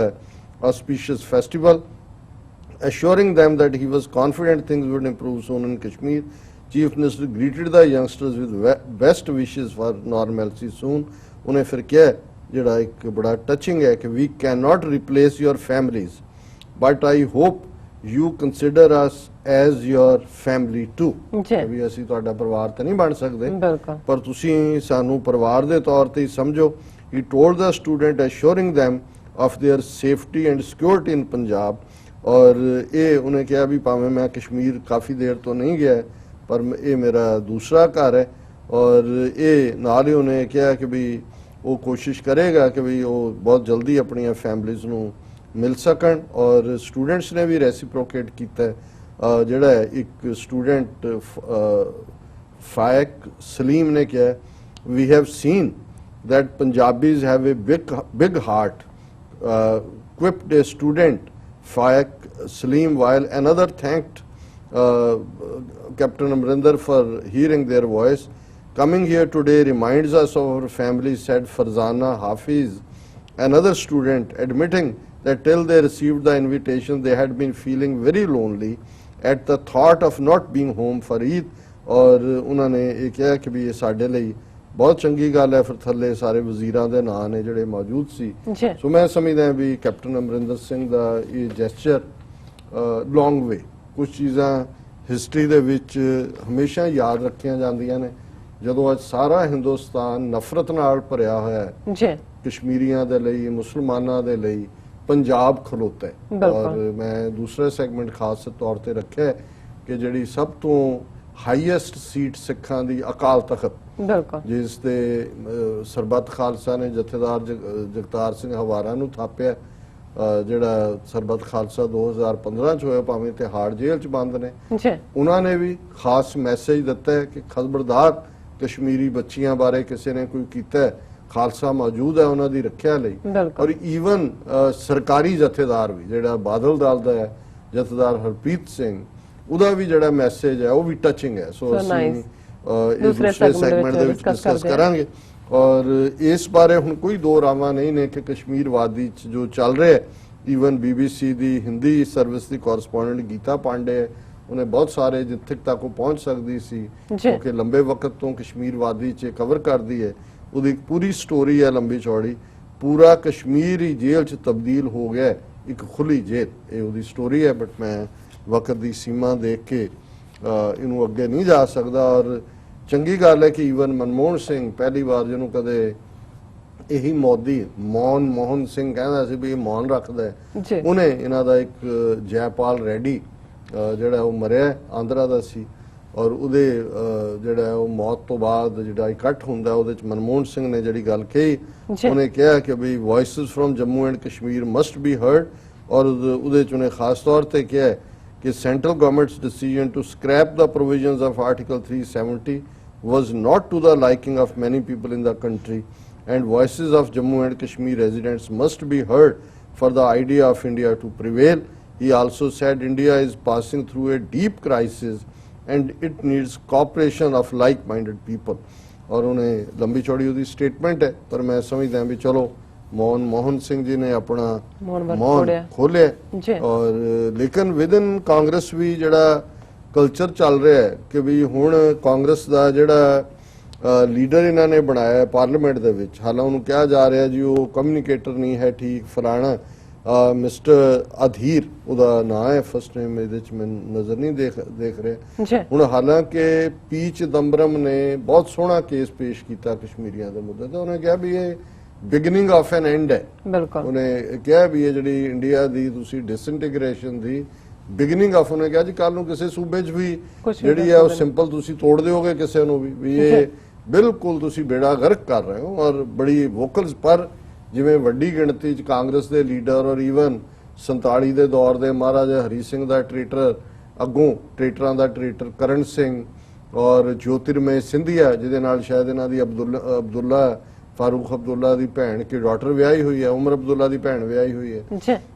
auspicious festival, assuring them that he was confident things would improve soon in Kashmir. Chief Minister greeted the youngsters with best wishes for normalcy soon. उन्हें फिर क्या जड़ा एक बड़ा touching है कि we cannot replace your families, but I hope you consider us as your family too. ਵੀ ਅਸੀਂ ਤੁਹਾਡਾ ਪਰਿਵਾਰ ਤਾਂ ਨਹੀਂ ਬਣ ਸਕਦੇ ਪਰ ਤੁਸੀਂ ਸਾਨੂੰ ਪਰਿਵਾਰ ਦੇ ਤੌਰ ਤੇ ਹੀ ਸਮਝੋ। He told the student assuring them of their safety and security in Punjab. ਔਰ ਇਹ ਉਹਨੇ ਕਿਹਾ ਵੀ ਭਾਵੇਂ ਮੈਂ ਕਸ਼ਮੀਰ ਕਾਫੀ ਦੇਰ ਤੋਂ ਨਹੀਂ ਗਿਆ ਪਰ ਇਹ ਮੇਰਾ ਦੂਸਰਾ ਘਰ ਹੈ। ਔਰ ਇਹ ਨਾਲ ਹੀ ਉਹਨੇ ਕਿਹਾ ਕਿ ਵੀ ਉਹ ਕੋਸ਼ਿਸ਼ ਕਰੇਗਾ ਕਿ ਵੀ ਉਹ ਬਹੁਤ ਜਲਦੀ ਆਪਣੀਆਂ ਫੈਮਲੀਜ਼ ਨੂੰ ਮਿਲ ਸਕਣ। ਔਰ ਸਟੂਡੈਂਟਸ ਨੇ ਵੀ ਰੈਸਿਪਰੋਕੇਟ ਕੀਤਾ। ਜਿਹੜਾ ਇੱਕ ਸਟੂਡੈਂਟ ਫਾਇਕ ਸਲੀਮ ਨੇ ਕਿਹਾ we have seen that Punjabis have a big heart, quipped a student Faiq Salim, while another thanked Captain Amrinder for hearing their voice. Coming here today reminds us of our family, said Farzana Hafiz, another student, admitting that till they received the invitation they had been feeling very lonely at the thought of not being home for Eid. और उन्होंने ये कहा कि भी ये साढ़े लिए बहुत चंगी गल है। फिर थले सारे वजीरां दे नाम ने जिहड़े मौजूद सी। सो मैं समझदा भी कैप्टन अमरिंदर सिंह दा ये जेस्चर लॉन्ग वे कुछ चीज़ां हिस्टरी दे विच हमेशा याद रखियां जांदियां ने। ਜਦੋਂ ਅੱਜ ਸਾਰਾ ਹਿੰਦੁਸਤਾਨ ਨਫ਼ਰਤ ਨਾਲ ਭਰਿਆ ਹੋਇਆ ਹੈ ਜੀ ਕਸ਼ਮੀਰੀਆਂ ਦੇ ਲਈ ਮੁਸਲਮਾਨਾਂ ਦੇ ਲਈ ਪੰਜਾਬ ਖਲੋਤਾ ਹੈ। ਔਰ ਮੈਂ ਦੂਸਰਾ ਸੈਗਮੈਂਟ ਖਾਸ ਤੌਰ ਤੇ ਰੱਖਿਆ ਕਿ ਜਿਹੜੀ ਸਭ ਤੋਂ ਹਾਈਐਸਟ ਸੀਟ ਸਿੱਖਾਂ ਦੀ ਅਕਾਲ ਤਖਤ ਜਿਸ ਤੇ ਸਰਬੱਤ ਖਾਲਸਾ ਨੇ ਜਥੇਦਾਰ ਜਗਤਾਰ ਸਿੰਘ ਹਵਾਰਾ ਨੂੰ ਥਾਪਿਆ। ਜਿਹੜਾ ਸਰਬੱਤ ਖਾਲਸਾ 2015 ਚ ਹੋਇਆ ਭਾਵੇਂ ਤਿਹਾੜ ਜੇਲ੍ਹ ਚ ਬੰਦ ਨੇ ਉਹਨਾਂ ਨੇ ਵੀ ਖਾਸ ਮੈਸੇਜ ਦਿੱਤਾ ਹੈ ਕਿ ਖਬਰਦਾਰ ਕਸ਼ਮੀਰੀ ਬੱਚੀਆਂ ਬਾਰੇ ਕਿਸੇ ਨੇ ਕੋਈ ਕੀਤਾ ਖਾਲਸਾ ਮੌਜੂਦ ਹੈ ਉਹਨਾਂ ਦੀ ਰੱਖਿਆ ਲਈ। ਔਰ ਈਵਨ ਸਰਕਾਰੀ ਜਥੇਦਾਰ ਵੀ ਜਿਹੜਾ ਬਾਦਲ ਦਲ ਦਾ ਹੈ ਜਥੇਦਾਰ ਹਰਪ੍ਰੀਤ ਸਿੰਘ ਉਹਦਾ ਵੀ ਜਿਹੜਾ ਮੈਸੇਜ ਹੈ ਉਹ ਵੀ ਟੱਚਿੰਗ ਹੈ। ਸੋ ਅਸੀਂ nice. ਇਹ ਦੂਸਰੇ ਦੂਸਰੇ segment ਸੈਗਮੈਂਟ ਦੇ ਵਿੱਚ discuss ਡਿਸਕਸ ਕਰਦੇ ਹਾਂ। ਕਰਾਂਗੇ। ਔਰ ਇਸ ਬਾਰੇ ਹੁਣ ਕੋਈ ਦੋ ਰਾਵਾਂ ਨਹੀਂ ਨੇ ਕਿ ਕਸ਼ਮੀਰ ਵਾਦੀ ਚ ਜੋ ਚੱਲ ਰਿਹਾ ਹੈ, ਈਵਨ BBC ਦੀ ਹਿੰਦੀ ਸਰਵਿਸ ਦੀ ਕੋਰਸਪੋਂਡੈਂਟ ਗੀਤਾ ਪਾਂਡੇ ਹੈ, ਉਹਨੇ ਬਹੁਤ ਸਾਰੇ ਜਿੱਥੇ ਤੱਕ ਉਹ ਪਹੁੰਚ ਸਕਦੀ ਸੀ ਕਿਉਂਕਿ ਲੰਬੇ ਵਕਤ ਤੋਂ ਕਸ਼ਮੀਰ ਵਾਦੀ ਚ ਕਵਰ ਕਰਦੀ ਹੈ। ਉਹਦੀ ਇੱਕ ਪੂਰੀ ਸਟੋਰੀ ਹੈ ਲੰਬੀ ਚੌੜੀ, ਪੂਰਾ ਕਸ਼ਮੀਰ ਹੀ ਜੇਲ੍ਹ ਚ ਤਬਦੀਲ ਹੋ ਗਿਆ ਹੈ, ਇੱਕ ਖੁੱਲੀ ਜੇਲ੍ਹ, ਇਹ ਉਹਦੀ ਸਟੋਰੀ ਹੈ। ਬਟ ਮੈਂ ਵਕਤ ਦੀ ਸੀਮਾ ਦੇਖ ਕੇ ਇਹਨੂੰ ਅੱਗੇ ਨਹੀਂ ਜਾ ਸਕਦਾ। ਔਰ ਚੰਗੀ ਗੱਲ ਹੈ ਕਿ ਈਵਨ ਮਨਮੋਹਨ ਸਿੰਘ ਪਹਿਲੀ ਵਾਰ ਜਿਹਨੂੰ ਕਦੇ ਇਹੀ ਮੋਦੀ ਮੋਹਨ ਸਿੰਘ ਕਹਿੰਦਾ ਸੀ ਵੀ ਇਹ ਮੌਨ ਰੱਖਦਾ ਹੈ, ਉਹਨੇ ਇਹਨਾਂ ਦਾ ਇੱਕ ਜੈਪਾਲ ਰੈਡੀ ਜਿਹੜਾ ਉਹ ਮਰਿਆ ਆਂਧਰਾ ਦਾ ਸੀ, ਔਰ ਉਹਦੇ ਜਿਹੜਾ ਉਹ ਮੌਤ ਤੋਂ ਬਾਅਦ ਜਿਹੜਾ ਇਕੱਠ ਹੁੰਦਾ ਉਹਦੇ ਚ ਮਨਮੋਹਨ ਸਿੰਘ ਨੇ ਜਿਹੜੀ ਗੱਲ ਕਹੀ, ਉਹਨੇ ਕਿਹਾ ਕਿ ਵੀ voices from Jammu and Kashmir must be heard. ਔਰ ਉਹਦੇ ਚ ਉਹਨੇ ਖਾਸ ਤੌਰ ਤੇ ਕਿਹਾ ਕਿ central government's decision to scrap the provisions of article 370 was not to the liking of many people in the country, and voices of Jammu and Kashmir residents must be heard for the idea of India to prevail. He also said India is passing through a deep crisis and it needs cooperation of like-minded people. और उन्हें लंबी चौड़ी उसकी statement है, पर मैं समझता हूँ भी चलो मोहन सिंह जी ने अपना मौन खोलिया। और लेकिन विद इन कांग्रेस भी जड़ा ਕਲਚਰ ਚੱਲ ਰਿਹਾ ਹੈ ਕਿ ਵੀ ਹੁਣ ਕਾਂਗਰਸ ਦਾ ਜਿਹੜਾ ਲੀਡਰ ਇਹਨਾਂ ਨੇ ਬਣਾਇਆ ਪਾਰਲੀਮੈਂਟ ਦੇ ਵਿੱਚ, ਹਾਲਾਂ ਉਹਨੂੰ ਕਿਹਾ ਜਾ ਰਿਹਾ ਜੀ ਉਹ ਕਮਿਊਨੀਕੇਟਰ ਨਹੀਂ ਹੈ ਠੀਕ ਫਲਾਣਾ, ਮਿਸਟਰ ਅਧੀਰ ਉਹਦਾ ਨਾਂ ਹੈ, ਫਸਟ ਨੇਮ ਇਹਦੇ ਚ ਮੈਨੂੰ ਨਜ਼ਰ ਨਹੀਂ ਦੇਖ ਰਿਹਾ ਹੁਣ। ਹਾਲਾਂਕਿ ਪੀ ਚਿਦੰਬਰਮ ਨੇ ਬਹੁਤ ਸੋਹਣਾ ਕੇਸ ਪੇਸ਼ ਕੀਤਾ ਕਸ਼ਮੀਰੀਆਂ ਦੇ ਮੁੱਦੇ ਤੇ, ਉਹਨੇ ਕਿਹਾ ਵੀ ਇਹ ਬਿਗਨਿੰਗ ਆਫ ਐਨ ਐਂਡ ਹੈ। ਉਹਨੇ ਕਿਹਾ ਵੀ ਇਹ ਜਿਹੜੀ ਇੰਡੀਆ ਦੀ ਤੁਸੀਂ ਡਿਸਇੰਟੀਗ੍ਰੇਸ਼ਨ ਦੀ ਬਿਗਨਿੰਗ ਆਫ, ਉਹਨੇ ਕਿਹਾ ਜੀ ਕੱਲ ਨੂੰ ਕਿਸੇ ਸੂਬੇ 'ਚ ਵੀ ਜਿਹੜੀ ਹੈ ਉਹ ਸਿੰਪਲ ਤੁਸੀਂ ਤੋੜ ਦਿਓਗੇ ਕਿਸੇ ਨੂੰ ਵੀ ਇਹ ਬਿਲਕੁਲ ਤੁਸੀਂ ਬੇੜਾ ਗਰਕ ਕਰ ਰਹੇ ਹੋ। ਔਰ ਬੜੀ ਵੋਕਲਸ, ਪਰ ਜਿਵੇਂ ਵੱਡੀ ਗਿਣਤੀ 'ਚ ਕਾਂਗਰਸ ਦੇ ਲੀਡਰ ਔਰ ਈਵਨ 47 ਦੇ ਦੌਰ ਦੇ ਮਹਾਰਾਜਾ ਹਰੀ ਸਿੰਘ ਦਾ ਟ੍ਰੇਟਰ, ਅੱਗੋਂ ਟ੍ਰੇਟਰਾਂ ਦਾ ਟ੍ਰੇਟਰ ਕਰਨ ਸਿੰਘ ਔਰ ਜੋਤਿਰਮय ਸਿੰਧੀਆ ਜਿਹਦੇ ਨਾਲ ਸ਼ਾਇਦ ਇਹਨਾਂ ਦੀ ਅਬਦੁੱਲਾ फारूक अब्दुल्ला ਦੀ ਭੈਣ की ਡਾਟਰ ਵਿਆਹੀ ਹੋਈ ਹੈ, ਉਮਰ ਅਬਦੁੱਲਾ ਦੀ ਭੈਣ ਵਿਆਹੀ ਹੋਈ ਹੈ,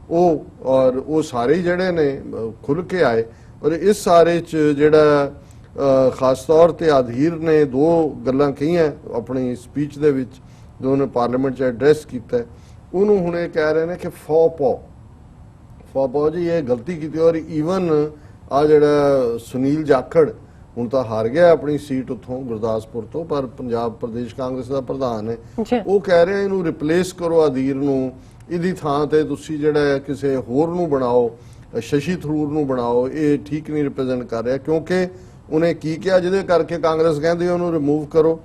ਉਹ ਸਾਰੇ ਜਿਹੜੇ ਨੇ ਖੁੱਲ ਕੇ ਆਏ। ਔਰ ਇਸ ਸਾਰੇ ਚ ਜਿਹੜਾ ਖਾਸ ਤੌਰ ਤੇ ਆਧੀਰ ਨੇ ਦੋ ਗੱਲਾਂ ਕਹੀਆਂ ਆਪਣੀ ਸਪੀਚ ਦੇ ਵਿੱਚ ਜੋ ਉਹਨੇ ਪਾਰਲੀਮੈਂਟ ਚ ਐਡਰੈਸ ਕੀਤਾ, ਉਹਨੂੰ ਹੁਣ ਇਹ ਕਹਿ ਰਹੇ ਨੇ ਕਿ ਫੌਪੋ ਜੀ ਇਹ ਗਲਤੀ ਕੀਤੀ। ਔਰ ਈਵਨ ਆ ਜਿਹੜਾ ਸੁਨੀਲ ਜਾਖੜ ਹੁਣ ਤਾਂ ਹਾਰ ਗਿਆ ਆਪਣੀ ਸੀਟ ਉੱਥੋਂ ਗੁਰਦਾਸਪੁਰ ਤੋਂ, ਪਰ ਪੰਜਾਬ ਪ੍ਰਦੇਸ਼ ਕਾਂਗਰਸ ਦਾ ਪ੍ਰਧਾਨ ਹੈ, ਉਹ ਕਹਿ ਰਿਹਾ ਇਹਨੂੰ ਰਿਪਲੇਸ ਕਰੋ ਅਧੀਰ ਨੂੰ, ਇਹਦੀ ਥਾਂ ਤੇ ਤੁਸੀਂ ਜਿਹੜਾ ਕਿਸੇ ਹੋਰ ਨੂੰ ਬਣਾਓ, ਸ਼ਸ਼ੀ ਥਰੂਰ ਨੂੰ ਬਣਾਓ, ਇਹ ਠੀਕ ਨਹੀਂ ਰਿਪਰੈਜ਼ੈਂਟ ਕਰ ਰਿਹਾ। ਕਿਉਂਕਿ ਉਹਨੇ ਕੀ ਕਿਹਾ ਜਿਹਦੇ ਕਰਕੇ ਕਾਂਗਰਸ ਕਹਿੰਦੀ ਉਹਨੂੰ ਰਿਮੂਵ ਕਰੋ।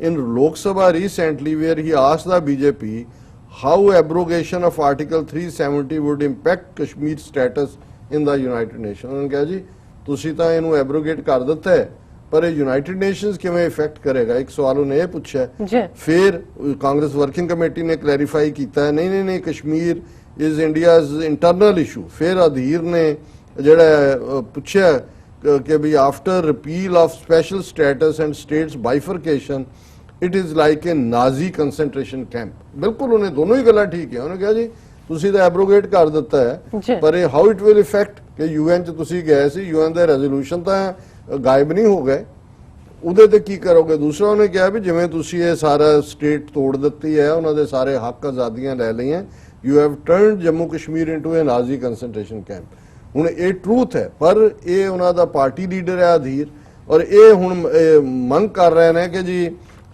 In Lok Sabha recently where he asked the BJP how abrogation of article 370 would impact Kashmir status in the United Nation. ਉਹਨੇ ਕਿਹਾ ਜੀ ਤੁਸੀਂ ਤਾਂ ਇਹਨੂੰ ਐਬਰੋਗੇਟ ਕਰ ਦਿੱਤਾ ਹੈ, ਪਰ ਇਹ ਯੂਨਾਈਟਿਡ ਨੇਸ਼ਨਸ ਕਿਵੇਂ ਇਫੈਕਟ ਕਰੇਗਾ, ਇੱਕ ਸਵਾਲ ਉਹਨੇ ਇਹ ਪੁੱਛਿਆ। ਫਿਰ ਕਾਂਗਰਸ ਵਰਕਿੰਗ ਕਮੇਟੀ ਨੇ ਕਲੈਰੀਫਾਈ ਕੀਤਾ ਨਹੀਂ Kashmir is India's internal issue. ਫਿਰ ਅਧੀਰ ਨੇ ਜਿਹੜਾ ਪੁੱਛਿਆ ਕਿ ਵੀ after repeal of special status and states bifurcation it is like a Nazi concentration camp. ਬਿਲਕੁਲ ਉਹਨੇ ਦੋਨੋਂ ਹੀ ਗੱਲਾਂ ਠੀਕ ਹੈ। ਉਹਨੇ ਕਿਹਾ ਜੀ ਤੁਸੀਂ ਤਾਂ ਐਬਰੋਗੇਟ ਕਰ ਦਿੱਤਾ ਹੈ, ਪਰ ਇਹ ਹਾਊ ਇਟ ਵਿਲ ਇਫੈਕਟ ਕਿ ਯੂਐਨ ਚ ਤੁਸੀਂ ਗਏ ਸੀ, ਯੂਐਨ ਦੇ ਰੈਜ਼ੋਲੂਸ਼ਨ ਤਾਂ ਗਾਇਬ ਨਹੀਂ ਹੋ ਗਏ, ਉਹਦੇ ਤੇ ਕੀ ਕਰੋਗੇ। ਦੂਸਰਾ ਉਹਨੇ ਕਿਹਾ ਵੀ ਜਿਵੇਂ ਤੁਸੀਂ ਇਹ ਸਾਰਾ ਸਟੇਟ ਤੋੜ ਦਿੱਤੀ ਹੈ, ਉਹਨਾਂ ਦੇ ਸਾਰੇ ਹੱਕ ਆਜ਼ਾਦੀਆਂ ਲੈ ਲਈਆਂ, you have turned Jammu Kashmir into a Nazi concentration camp. ਹੁਣ ਇਹ ਟਰੂਥ ਹੈ, ਪਰ ਇਹ ਉਹਨਾਂ ਦਾ ਪਾਰਟੀ ਲੀਡਰ ਹੈ ਅਧੀਰ, ਔਰ ਇਹ ਹੁਣ ਮੰਗ ਕਰ ਰਹੇ ਨੇ ਕਿ ਜੀ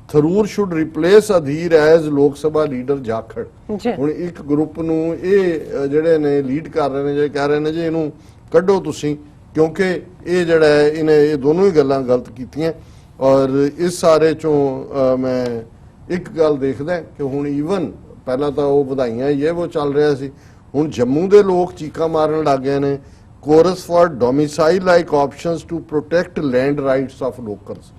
Tharoor should replace Adhir as ਲੋਕ ਸਭਾ ਲੀਡਰ ਜਾਖੜ। ਹੁਣ ਇੱਕ ਗਰੁੱਪ ਨੂੰ ਇਹ ਜਿਹੜੇ ਨੇ ਲੀਡ ਕਰ ਰਹੇ ਨੇ, ਜਿਹੜੇ ਕਹਿ ਰਹੇ ਨੇ ਜੀ ਇਹਨੂੰ ਕੱਢੋ ਤੁਸੀਂ, ਕਿਉਂਕਿ ਇਹ ਜਿਹੜਾ ਹੈ ਇਹਨੇ ਇਹ ਦੋਨੋਂ ਹੀ ਗੱਲਾਂ ਗਲਤ ਕੀਤੀਆਂ। ਔਰ ਇਸ ਸਾਰੇ ਚੋਂ ਮੈਂ ਇੱਕ ਗੱਲ ਦੇਖਦਾ ਕਿ ਹੁਣ ਈਵਨ ਪਹਿਲਾਂ ਤਾਂ ਉਹ ਵਧਾਈਆਂ ਇਹ ਉਹ ਚੱਲ ਰਿਹਾ ਸੀ, ਹੁਣ ਜੰਮੂ ਦੇ ਲੋਕ ਚੀਕਾਂ ਮਾਰਨ ਲੱਗ ਗਏ ਨੇ, course for domicile like options to protect land rights of locals.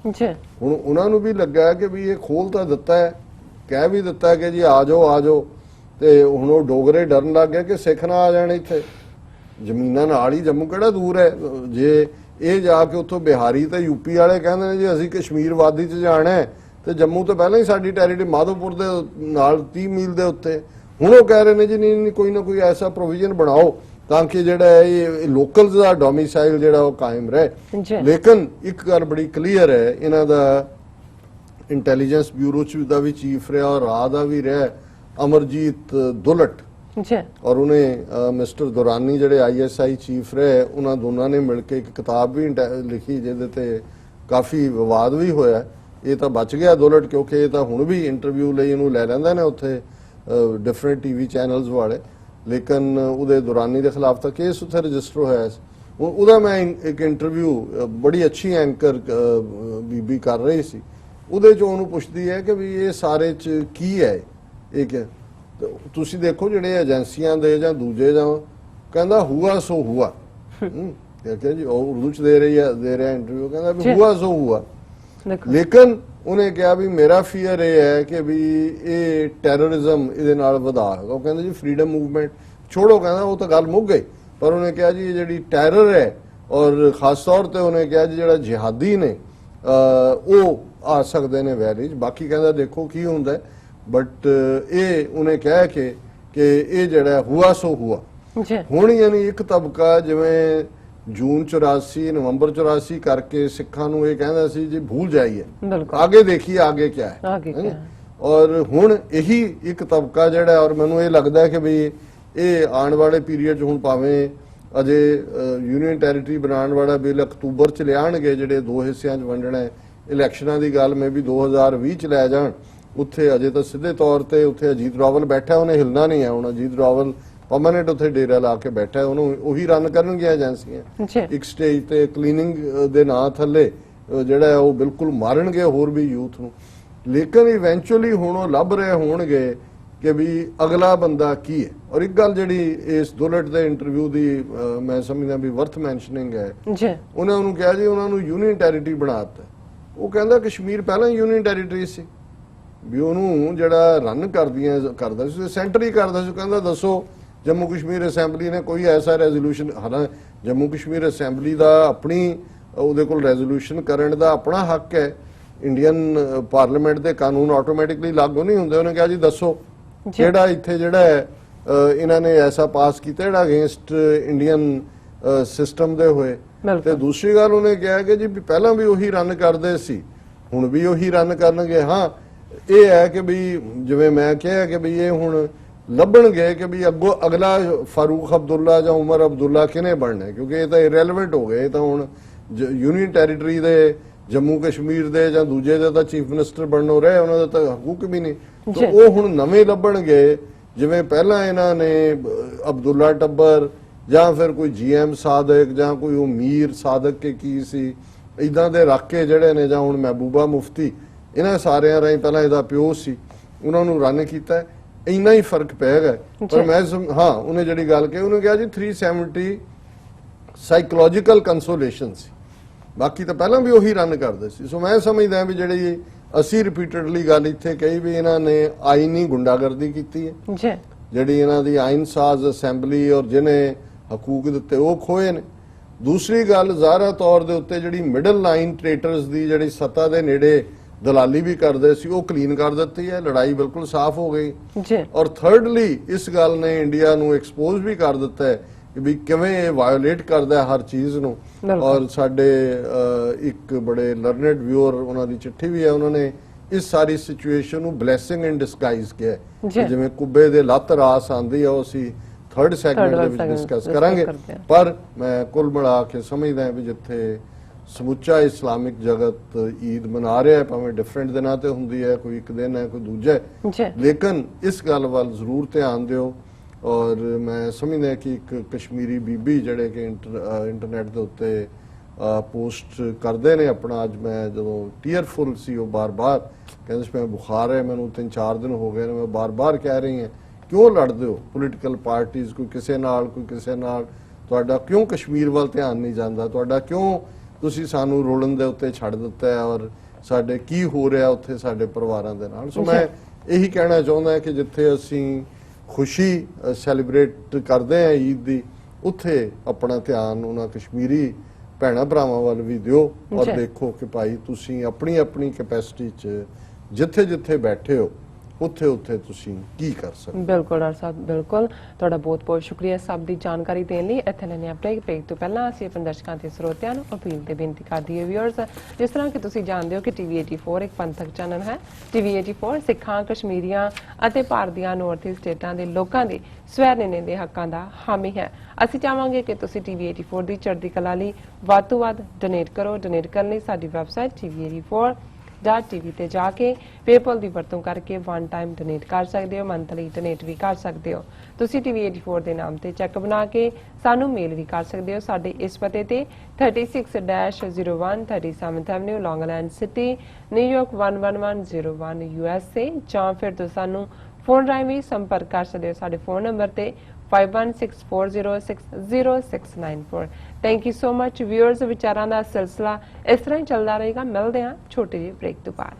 ਹੁਣ ਉਹਨਾਂ ਨੂੰ ਵੀ ਲੱਗਾ ਕਿ ਵੀ ਇਹ ਖੋਲ ਤਾਂ ਦਿੱਤਾ ਹੈ, ਕਹਿ ਵੀ ਦਿੱਤਾ ਕਿ ਜੀ ਆ ਜਾਓ, ਤੇ ਹੁਣ ਉਹ ਡੋਗਰੇ ਡਰਨ ਲੱਗ ਗਏ ਕਿ ਸਿੱਖ ਨਾ ਆ ਜਾਣ ਇੱਥੇ, ਜ਼ਮੀਨਾਂ ਨਾਲ ਹੀ ਜੰਮੂ ਕਿਹੜਾ ਦੂਰ ਹੈ। ਜੇ ਇਹ ਜਾ ਕੇ ਉੱਥੋਂ ਬਿਹਾਰੀ ਤੇ ਯੂਪੀ ਵਾਲੇ ਕਹਿੰਦੇ ਨੇ ਜੀ ਅਸੀਂ ਕਸ਼ਮੀਰ ਵਾਦੀ 'ਚ ਜਾਣਾ ਹੈ, ਤੇ ਜੰਮੂ ਤੋਂ ਪਹਿਲਾਂ ਹੀ ਸਾਡੀ ਟੈਰੀਟਰੀ ਮਾਧੋਪੁਰ ਦੇ ਨਾਲ 30 ਮੀਲ ਦੇ ਉੱਤੇ, ਹੁਣ ਉਹ ਕਹਿ ਰਹੇ ਨੇ ਜੀ ਨਹੀਂ ਕੋਈ ਨਾ ਕੋਈ ਐਸਾ ਪ੍ਰੋਵੀਜ਼ਨ ਬਣਾਓ ਤਾਂ ਕਿ ਜਿਹੜਾ ਹੈ ਇਹ ਲੋਕਲਸ ਦਾ ਡੋਮਿਸਾਈਲ ਜਿਹੜਾ ਉਹ ਕਾਇਮ ਰਹੇ। ਜੀ ਲੇਕਿਨ ਇੱਕ ਗੱਲ ਬੜੀ ਕਲੀਅਰ ਹੈ, ਇਹਨਾਂ ਦਾ ਇੰਟੈਲੀਜੈਂਸ ਬਿਊਰੋ ਚ ਦਾ ਵੀ ਚੀਫ ਰਿਹਾ ਔਰ ਰਾਹ ਦਾ ਵੀ ਰਿਹਾ ਅਮਰਜੀਤ ਦੁਲਟ, ਜੀ ਔਰ ਉਹਨੇ ਮਿਸਟਰ ਦੁਰਾਨੀ ਜਿਹੜੇ ISI ਚੀਫ ਰਹੇ, ਉਹਨਾਂ ਦੋਨਾਂ ਨੇ ਮਿਲ ਕੇ ਇੱਕ ਕਿਤਾਬ ਵੀ ਲਿਖੀ ਜਿਹਦੇ ਤੇ ਕਾਫੀ ਵਿਵਾਦ ਵੀ ਹੋਇਆ। ਇਹ ਤਾਂ ਬਚ ਗਿਆ ਦੁਲਟ, ਕਿਉਂਕਿ ਇਹ ਤਾਂ ਹੁਣ ਵੀ ਇੰਟਰਵਿਊ ਲਈ ਇਹਨੂੰ ਲੈ ਲੈਂਦੇ ਨੇ ਉੱਥੇ ਡਿਫਰੈਂਟ TV ਚੈਨਲਸ ਵਾਲੇ, ਲੇਕਿਨ ਉਹਦੇ ਦੁਰਾਨੀ ਦੇ ਖਿਲਾਫ ਤਾਂ ਕੇਸ ਉੱਥੇ ਰਜਿਸਟਰ ਹੋਇਆ ਸੀ। ਉਹਦਾ ਮੈਂ ਇੱਕ ਇੰਟਰਵਿਊ ਬੜੀ ਅੱਛੀ ਐਂਕਰ ਬੀਬੀ ਕਰ ਰਹੀ ਸੀ, ਉਹਦੇ ਚ ਉਹਨੂੰ ਪੁੱਛਦੀ ਹੈ ਕਿ ਵੀ ਇਹ ਸਾਰੇ ਚ ਕੀ ਹੈ, ਇਹ ਕਿ ਤੁਸੀਂ ਦੇਖੋ ਜਿਹੜੇ ਏਜੰਸੀਆਂ ਦੇ ਜਾਂ ਦੂਜੇ ਜਾਂ, ਕਹਿੰਦਾ ਹੁਆ ਸੋ ਹੁਆ। ਕਹਿੰਦਾ ਜੀ ਉਹ ਉਰਦੂ ਚ ਦੇ ਰਿਹਾ ਇੰਟਰਵਿਊ, ਕਹਿੰਦਾ ਵੀ ਹੁਆ ਸੋ ਹੁਆ। ਲੇਕਿਨ ਉਹਨੇ ਕਿਹਾ ਵੀ ਮੇਰਾ ਫੀਅਰ ਇਹ ਹੈ ਕਿ ਵੀ ਇਹ ਟੈਰਰਿਜ਼ਮ ਇਹਦੇ ਨਾਲ ਵਧਾ ਹੈਗਾ। ਉਹ ਕਹਿੰਦਾ ਜੀ ਫਰੀडम ਮੂਵਮੈਂਟ ਛੋੜੋ, ਕਹਿੰਦਾ ਉਹ ਤਾਂ ਗੱਲ ਮੁੱਕ ਗਈ, ਪਰ ਉਹਨੇ ਕਿਹਾ ਜੀ ਇਹ ਜਿਹੜੀ ਟੈਰਰ ਹੈ ਔਰ ਖਾਸ ਤੌਰ ਤੇ ਉਹਨੇ ਕਿਹਾ ਜੀ ਜਿਹੜਾ ਜਿਹਾਦੀ ਨੇ ਉਹ ਆ ਸਕਦੇ ਨੇ ਵੈਲੀ ਚ, ਬਾਕੀ ਕਹਿੰਦਾ ਦੇਖੋ ਕੀ ਹੁੰਦਾ। ਬਟ ਇਹ ਉਹਨੇ ਕਿਹਾ ਕਿ ਇਹ ਜਿਹੜਾ ਹੁਆ ਸੋ ਹੁਆ। ਹੁਣ ਯਾਨੀ ਇੱਕ ਤਬਕਾ ਜਿਵੇਂ ਜੂਨ 84 ਨਵੰਬਰ 84 ਕਰਕੇ ਸਿੱਖਾਂ ਨੂੰ ਇਹ ਕਹਿੰਦਾ ਸੀ ਜੀ ਭੁੱਲ ਜਾਈਏ, ਆਗੇ ਦੇਖੀਏ ਆਗੇ ਕੀ ਹੈ। ਔਰ ਹੁਣ ਇਹੀ ਇੱਕ ਤਬਕਾ ਜਿਹੜਾ, ਔਰ ਮੈਨੂੰ ਇਹ ਲੱਗਦਾ ਕਿ ਵੀ ਇਹ ਆਉਣ ਵਾਲੇ ਪੀਰੀਅਡ 'ਚ ਹੁਣ ਭਾਵੇਂ ਅਜੇ ਯੂਨੀਅਨ ਟੈਰੀਟਰੀ ਬਣਾਉਣ ਵਾਲਾ ਬਿੱਲ ਅਕਤੂਬਰ 'ਚ ਲਿਆਣਗੇ, ਜਿਹੜੇ 2 ਹਿੱਸਿਆਂ 'ਚ ਵੰਡਣਾ ਹੈ। ਇਲੈਕਸ਼ਨਾਂ ਦੀ ਗੱਲ ਮੈਂ ਵੀ 2020 'ਚ ਲੈ ਜਾਣ, ਉੱਥੇ ਅਜੇ ਤਾਂ ਸਿੱਧੇ ਤੌਰ ਤੇ ਉੱਥੇ ਅਜੀਤ ਰਾਵਲ ਬੈਠਾ, ਉਹਨੇ ਹਿਲਣਾ ਨਹੀਂ ਹੈ। ਹੁਣ ਅਜੀਤ ਰਾਵਲ ਪਰਮਾਨੈਂਟ ਉੱਥੇ ਡੇਰਾ ਲਾ ਕੇ ਬੈਠਾ, ਉਹਨੂੰ ਉਹੀ ਰਨ ਕਰਨਗੀਆਂ ਏਜੰਸੀਆਂ। ਇੱਕ ਸਟੇਜ ਤੇ ਕਲੀਨਿੰਗ ਦੇ ਨਾਂ ਥੱਲੇ ਜਿਹੜਾ ਉਹ ਬਿਲਕੁਲ ਮਾਰਨਗੇ ਹੋਰ ਵੀ ਯੂਥ ਨੂੰ। ਲੇਕਿਨ ਇਵੈਂਚੁਅਲੀ ਹੁਣ ਉਹ ਲੱਭ ਰਹੇ ਹੋਣਗੇ ਕਿ ਵੀ ਅਗਲਾ ਬੰਦਾ ਕੀ ਹੈ। ਔਰ ਇੱਕ ਗੱਲ ਜਿਹੜੀ ਇਸ ਦੁਲਟ ਦੇ ਇੰਟਰਵਿਊ ਦੀ ਮੈਂ ਸਮਝਦਾ ਵੀ ਵਰਥ ਮੈਂਸ਼ਨਿੰਗ ਹੈ, ਉਹਨੇ ਉਹਨੂੰ ਕਿਹਾ ਜੀ ਉਹਨਾਂ ਨੂੰ ਯੂਨੀਅਨ ਟੈਰੀਟਰੀ ਬਣਾ ਦਿੱਤਾ। ਉਹ ਕਹਿੰਦਾ ਕਸ਼ਮੀਰ ਪਹਿਲਾਂ ਯੂਨੀਅਨ ਟੈਰੀਟਰੀ ਸੀ, ਵੀ ਉਹਨੂੰ ਜਿਹੜਾ ਰਨ ਕਰਦਾ ਸੀ ਸੈਂਟਰ ਹੀ ਕਰਦਾ ਸੀ। ਕਹਿੰਦਾ ਦੱਸੋ ਜੰਮੂ ਕਸ਼ਮੀਰ ਅਸੈਂਬਲੀ ਨੇ ਕੋਈ ਐਸਾ ਰੈਜ਼ੋਲੂਸ਼ਨ, ਹਾਲਾਂਕਿ ਜੰਮੂ ਕਸ਼ਮੀਰ ਅਸੈਂਬਲੀ ਦਾ ਆਪਣੀ ਉਹਦੇ ਕੋਲ ਰੈਜ਼ੋਲੂਸ਼ਨ ਕਰਨ ਦਾ ਆਪਣਾ ਹੱਕ ਹੈ, ਇੰਡੀਅਨ ਪਾਰਲੀਮੈਂਟ ਦੇ ਕਾਨੂੰਨ ਆਟੋਮੈਟਿਕਲੀ ਲਾਗੂ ਨਹੀਂ ਹੁੰਦੇ। ਉਹਨੇ ਕਿਹਾ ਜੀ ਦੱਸੋ ਕਿਹੜਾ ਇੱਥੇ ਜਿਹੜਾ ਹੈ ਇਹਨਾਂ ਨੇ ਐਸਾ ਪਾਸ ਕੀਤਾ ਜਿਹੜਾ ਅਗੇਂਸਟ ਇੰਡੀਅਨ ਸਿਸਟਮ ਦੇ ਹੋਏ। ਤੇ ਦੂਸਰੀ ਗੱਲ ਉਹਨੇ ਕਿਹਾ ਕਿ ਜੀ ਪਹਿਲਾਂ ਵੀ ਉਹੀ ਰਨ ਕਰਦੇ ਸੀ, ਹੁਣ ਵੀ ਉਹੀ ਰਨ ਕਰਨਗੇ। ਹਾਂ ਇਹ ਹੈ ਕਿ ਵੀ ਜਿਵੇਂ ਮੈਂ ਕਿਹਾ ਕਿ ਵੀ ਇਹ ਹੁਣ ਲੱਭਣਗੇ ਕਿ ਵੀ ਅੱਗੋਂ ਅਗਲਾ ਫਾਰੂਕ ਅਬਦੁੱਲਾ ਜਾਂ ਉਮਰ ਅਬਦੁੱਲਾ ਕਿਹਨੇ ਬਣਨਾ, ਕਿਉਂਕਿ ਇਹ ਤਾਂ ਇਰੈਲੇਵੈਂਟ ਹੋ ਗਏ। ਇਹ ਤਾਂ ਹੁਣ ਯੂਨੀਅਨ ਟੈਰੀਟਰੀ ਦੇ ਜੰਮੂ ਕਸ਼ਮੀਰ ਦੇ ਜਾਂ ਦੂਜੇ ਦੇ ਤਾਂ ਚੀਫ ਮਿਨਿਸਟਰ ਬਣਨੋਂ ਰਹੇ, ਉਹਨਾਂ ਦਾ ਤਾਂ ਹਕੂਕ ਵੀ ਨਹੀਂ। ਤਾਂ ਉਹ ਹੁਣ ਨਵੇਂ ਲੱਭਣਗੇ, ਜਿਵੇਂ ਪਹਿਲਾਂ ਇਹਨਾਂ ਨੇ ਅਬਦੁੱਲਾ ਟੱਬਰ ਜਾਂ ਫਿਰ ਕੋਈ GM ਸਾਦਕ ਜਾਂ ਕੋਈ ਉਹ ਮੀਰ ਸਾਦਕ ਕੇ ਕੀ ਸੀ, ਇਦਾਂ ਦੇ ਰੱਖ ਕੇ ਜਿਹੜੇ ਨੇ, ਜਾਂ ਹੁਣ ਮਹਿਬੂਬਾ ਮੁਫਤੀ, ਇਹਨਾਂ ਸਾਰਿਆਂ ਰਾਹੀਂ ਪਹਿਲਾਂ ਇਹਦਾ ਪਿਓ ਸੀ, ਉਹਨਾਂ ਨੂੰ ਰਨ ਕੀਤਾ। ਇੰਨਾ ਹੀ ਫਰਕ ਪੈ ਗਿਆ। ਪਰ ਮੈਂ ਹਾਂ ਉਹਨੇ ਜਿਹੜੀ ਗੱਲ ਕਹੀ, ਉਹਨੇ ਕਿਹਾ ਜੀ 370 ਸਾਈਕੋਲੋਜੀਕਲ ਕੰਸੋਲੇਸ਼ਨ ਸੀ, ਬਾਕੀ ਤਾਂ ਪਹਿਲਾਂ ਵੀ ਉਹੀ ਰਨ ਕਰਦੇ ਸੀ। ਸੋ ਮੈਂ ਸਮਝਦਾ ਵੀ ਜਿਹੜੀ ਅਸੀਂ ਰਿਪੀਟਡਲੀ ਗੱਲ ਇੱਥੇ ਕਹੀ ਵੀ ਇਹਨਾਂ ਨੇ ਆਈਨੀ ਗੁੰਡਾਗਰਦੀ ਕੀਤੀ ਹੈ, ਜਿਹੜੀ ਇਹਨਾਂ ਦੀ ਆਇਨ ਸਾਜ਼ ਅਸੈਂਬਲੀ ਔਰ ਜਿਹਨੇ ਹਕੂਕ ਦਿੱਤੇ ਉਹ ਖੋਏ ਨੇ। ਦੂਸਰੀ ਗੱਲ ਜ਼ਾਹਰਾ ਤੌਰ ਦੇ ਉੱਤੇ ਜਿਹੜੀ ਮਿਡਲ ਲਾਈਨ ਟ੍ਰੇਟਰਸ ਦੀ ਜਿਹੜੀ ਸੱਤਾ ਦੇ ਨੇੜੇ ਦਲਾਲੀ ਵੀ ਕਰਦੇ ਸੀ, ਉਹ ਕਲੀਨ ਕਰ ਦਿੱਤੀ ਹੈ, ਲੜਾਈ ਬਿਲਕੁਲ ਸਾਫ਼ ਹੋ ਗਈ। ਔਰ ਥਰਡਲੀ ਇਸ ਗੱਲ ਨੇ ਇੰਡੀਆ ਨੂੰ ਐਕਸਪੋਜ਼ ਵੀ ਕਰ ਦਿੱਤਾ ਹੈ ਕਿ ਵੀ ਕਿਵੇਂ ਇਹ ਵਾਇਓਲੇਟ ਕਰਦਾ ਹਰ ਚੀਜ਼ ਨੂੰ। ਔਰ ਸਾਡੇ ਇੱਕ ਬੜੇ ਲਰਨਡ ਵਿਊਅਰ, ਉਹਨਾਂ ਦੀ ਚਿੱਠੀ ਵੀ ਹੈ, ਉਹਨਾਂ ਨੇ ਇਸ ਸਾਰੀ ਸਿਚੁਏਸ਼ਨ ਨੂੰ ਬਲੇਸਿੰਗ ਇਨ ਡਿਸਗਾਈਜ਼ ਕਿਹਾ। ਜਿਵੇਂ ਕੁੱਬੇ ਦੇ ਲੱਤ ਰਾਸ ਆਂਦੀ ਆ, ਉਹ ਅਸੀਂ ਥਰਡ ਸੈਗਮੈਂਟ ਦੇ ਵਿੱਚ ਡਿਸਕਸ ਕਰਾਂਗੇ। ਪਰ ਮੈਂ ਕੁੱਲ ਮਿਲਾ ਕੇ ਸਮਝਦਾ ਵੀ ਜਿੱਥੇ ਸਮੁੱਚਾ ਇਸਲਾਮਿਕ ਜਗਤ ਈਦ ਮਨਾ ਰਿਹਾ ਹੈ, ਭਾਵੇਂ ਡਿਫਰੈਂਟ ਦਿਨਾਂ ਤੇ ਹੁੰਦੀ ਹੈ, ਕੋਈ ਇੱਕ ਦਿਨ ਹੈ ਕੋਈ ਦੂਜਾ ਹੈ, ਲੇਕਿਨ ਇਸ ਗੱਲ ਵੱਲ ਜ਼ਰੂਰ ਧਿਆਨ ਦਿਓ। ਔਰ ਮੈਂ ਸਮਝਦਾ ਕਿ ਇੱਕ ਕਸ਼ਮੀਰੀ ਬੀਬੀ ਜਿਹੜੇ ਕਿ ਇੰਟਰਨੈਟ ਦੇ ਉੱਤੇ ਪੋਸਟ ਕਰਦੇ ਨੇ ਆਪਣਾ, ਅੱਜ ਮੈਂ ਜਦੋਂ ਟੀਅਰਫੁਲ ਸੀ, ਉਹ ਬਾਰ-ਬਾਰ ਕਹਿੰਦੇ ਸੀ ਮੈਂ ਬੁਖਾਰ ਹੈ, ਮੈਨੂੰ 3-4 ਦਿਨ ਹੋ ਗਏ ਨੇ, ਮੈਂ ਬਾਰ-ਬਾਰ ਕਹਿ ਰਹੀ ਹਾਂ ਕਿਉਂ ਲੜਦੇ ਹੋ ਪੋਲੀਟੀਕਲ ਪਾਰਟੀਆਂ, ਕੋਈ ਕਿਸੇ ਨਾਲ ਕੋਈ ਕਿਸੇ ਨਾਲ, ਤੁਹਾਡਾ ਕਿਉਂ ਕਸ਼ਮੀਰ ਵੱਲ ਧਿਆਨ ਨਹੀਂ ਜਾਂਦਾ, ਤੁਹਾਡਾ ਕਿਉਂ ਤੁਸੀਂ ਸਾਨੂੰ ਰੋਲਣ ਦੇ ਉੱਤੇ ਛੱਡ ਦਿੱਤਾ ਹੈ, ਔਰ ਸਾਡੇ ਕੀ ਹੋ ਰਿਹਾ ਉੱਥੇ ਸਾਡੇ ਪਰਿਵਾਰਾਂ ਦੇ ਨਾਲ। ਸੋ ਮੈਂ ਇਹੀ ਕਹਿਣਾ ਚਾਹੁੰਦਾ ਕਿ ਜਿੱਥੇ ਅਸੀਂ ਖੁਸ਼ੀ ਸੈਲੀਬ੍ਰੇਟ ਕਰਦੇ ਹਾਂ ਈਦ ਦੀ, ਉੱਥੇ ਆਪਣਾ ਧਿਆਨ ਉਹਨਾਂ ਕਸ਼ਮੀਰੀ ਭੈਣਾਂ ਭਰਾਵਾਂ ਵੱਲ ਵੀ ਦਿਓ, ਔਰ ਦੇਖੋ ਕਿ ਭਾਈ ਤੁਸੀਂ ਆਪਣੀ ਆਪਣੀ ਕੈਪੈਸਿਟੀ 'ਚ ਜਿੱਥੇ ਜਿੱਥੇ ਬੈਠੇ ਹੋ ਉੱਥੇ ਤੁਸੀਂ ਕੀ ਕਰ ਸਕਦੇ ਬਿਲਕੁਲ ਡਾਕਟਰ ਸਾਹਿਬ, ਬਿਲਕੁਲ ਤੁਹਾਡਾ ਬਹੁਤ ਬਹੁਤ ਸ਼ੁਕਰੀਆ ਸਭ ਦੀ ਜਾਣਕਾਰੀ ਦੇਣ ਲਈ। ਇੱਥੇ ਲੈਣੇ ਆਪਣੇ ਬ੍ਰੇਕ ਤੋਂ ਪਹਿਲਾਂ ਅਸੀਂ ਆਪਣੇ ਦਰਸ਼ਕਾਂ ਤੇ ਸਰੋਤਿਆਂ ਨੂੰ ਅਪੀਲ ਤੇ ਬੇਨਤੀ ਕਰਦੀ ਹੈ ਵਿਊਅਰਸ, ਜਿਸ ਤਰ੍ਹਾਂ ਕਿ ਤੁਸੀਂ ਜਾਣਦੇ ਹੋ ਕਿ ਟੀਵੀ 84 ਇੱਕ ਪੰਥਕ ਚੈਨਲ ਹੈ। ਟੀਵੀ 84 ਸਿੱਖਾਂ, ਕਸ਼ਮੀਰੀਆਂ ਅਤੇ ਭਾਰਤ ਦੀਆਂ ਨਾਰਥ ਈਸਟ ਸਟੇਟਾਂ ਦੇ ਲੋਕਾਂ ਦੇ ਸਵੈ ਨਿਰਣੇ ਦੇ ਹੱਕਾਂ ਦਾ ਹਾਮੀ ਹੈ। ਅਸੀਂ ਚਾਹਾਂਗੇ ਕਿ ਤੁਸੀਂ ਟੀਵੀ 84 ਦੀ ਚੜ੍ਹਦੀ ਕਲਾ ਲਈ ਵੱਧ ਤੋਂ ਵੱਧ ਡੋਨੇਟ ਕਰੋ। ਡੋਨੇਟ ਕਰਨ ਲਈ ਸਾਡੀ ਵੈਬਸਾਈਟ tv84.tv ਤੇ ਜਾ ਕੇ ਪੇਪਲ ਦੀ ਵਰਤੋਂ ਕਰਕੇ ਵਨ ਟਾਈਮ ਡੋਨੇਟ ਕਰ ਸਕਦੇ ਹੋ, ਮੰਥਲੀ ਡੋਨੇਟ ਵੀ ਕਰ ਸਕਦੇ ਹੋ। ਤੁਸੀਂ ਟੀਵੀ 84 ਦੇ ਨਾਮ ਤੇ ਚੈੱਕ ਬਣਾ ਕੇ ਸਾਨੂੰ ਮੇਲ ਵੀ ਕਰ ਸਕਦੇ ਹੋ ਸਾਡੇ ਇਸ ਪਤੇ ਤੇ 36-01 37th ਐਵਨਿਊ, ਲੌਂਗ ਆਈਲੈਂਡ ਸਿਟੀ, ਨਿਊਯਾਰਕ 11101 USA, ਜਾਂ ਫਿਰ ਤੁਸੀਂ ਸਾਨੂੰ ਫੋਨ ਰਾਹੀਂ ਵੀ ਸੰਪਰਕ ਕਰ ਸਕਦੇ ਹੋ ਸਾਡੇ ਫੋਨ ਨੰਬਰ ਤੇ 5164060694। Thank you so much viewers. ਵਿਚਾਰਾਂ ਦਾ ਸਿਲਸਿਲਾ ਇਸ ਤਰ੍ਹਾਂ ਹੀ ਚੱਲਦਾ ਰਹੇਗਾ। ਮਿਲਦੇ ਹਾਂ ਛੋਟੇ ਜਿਹੇ ਬ੍ਰੇਕ ਤੋਂ ਬਾਅਦ।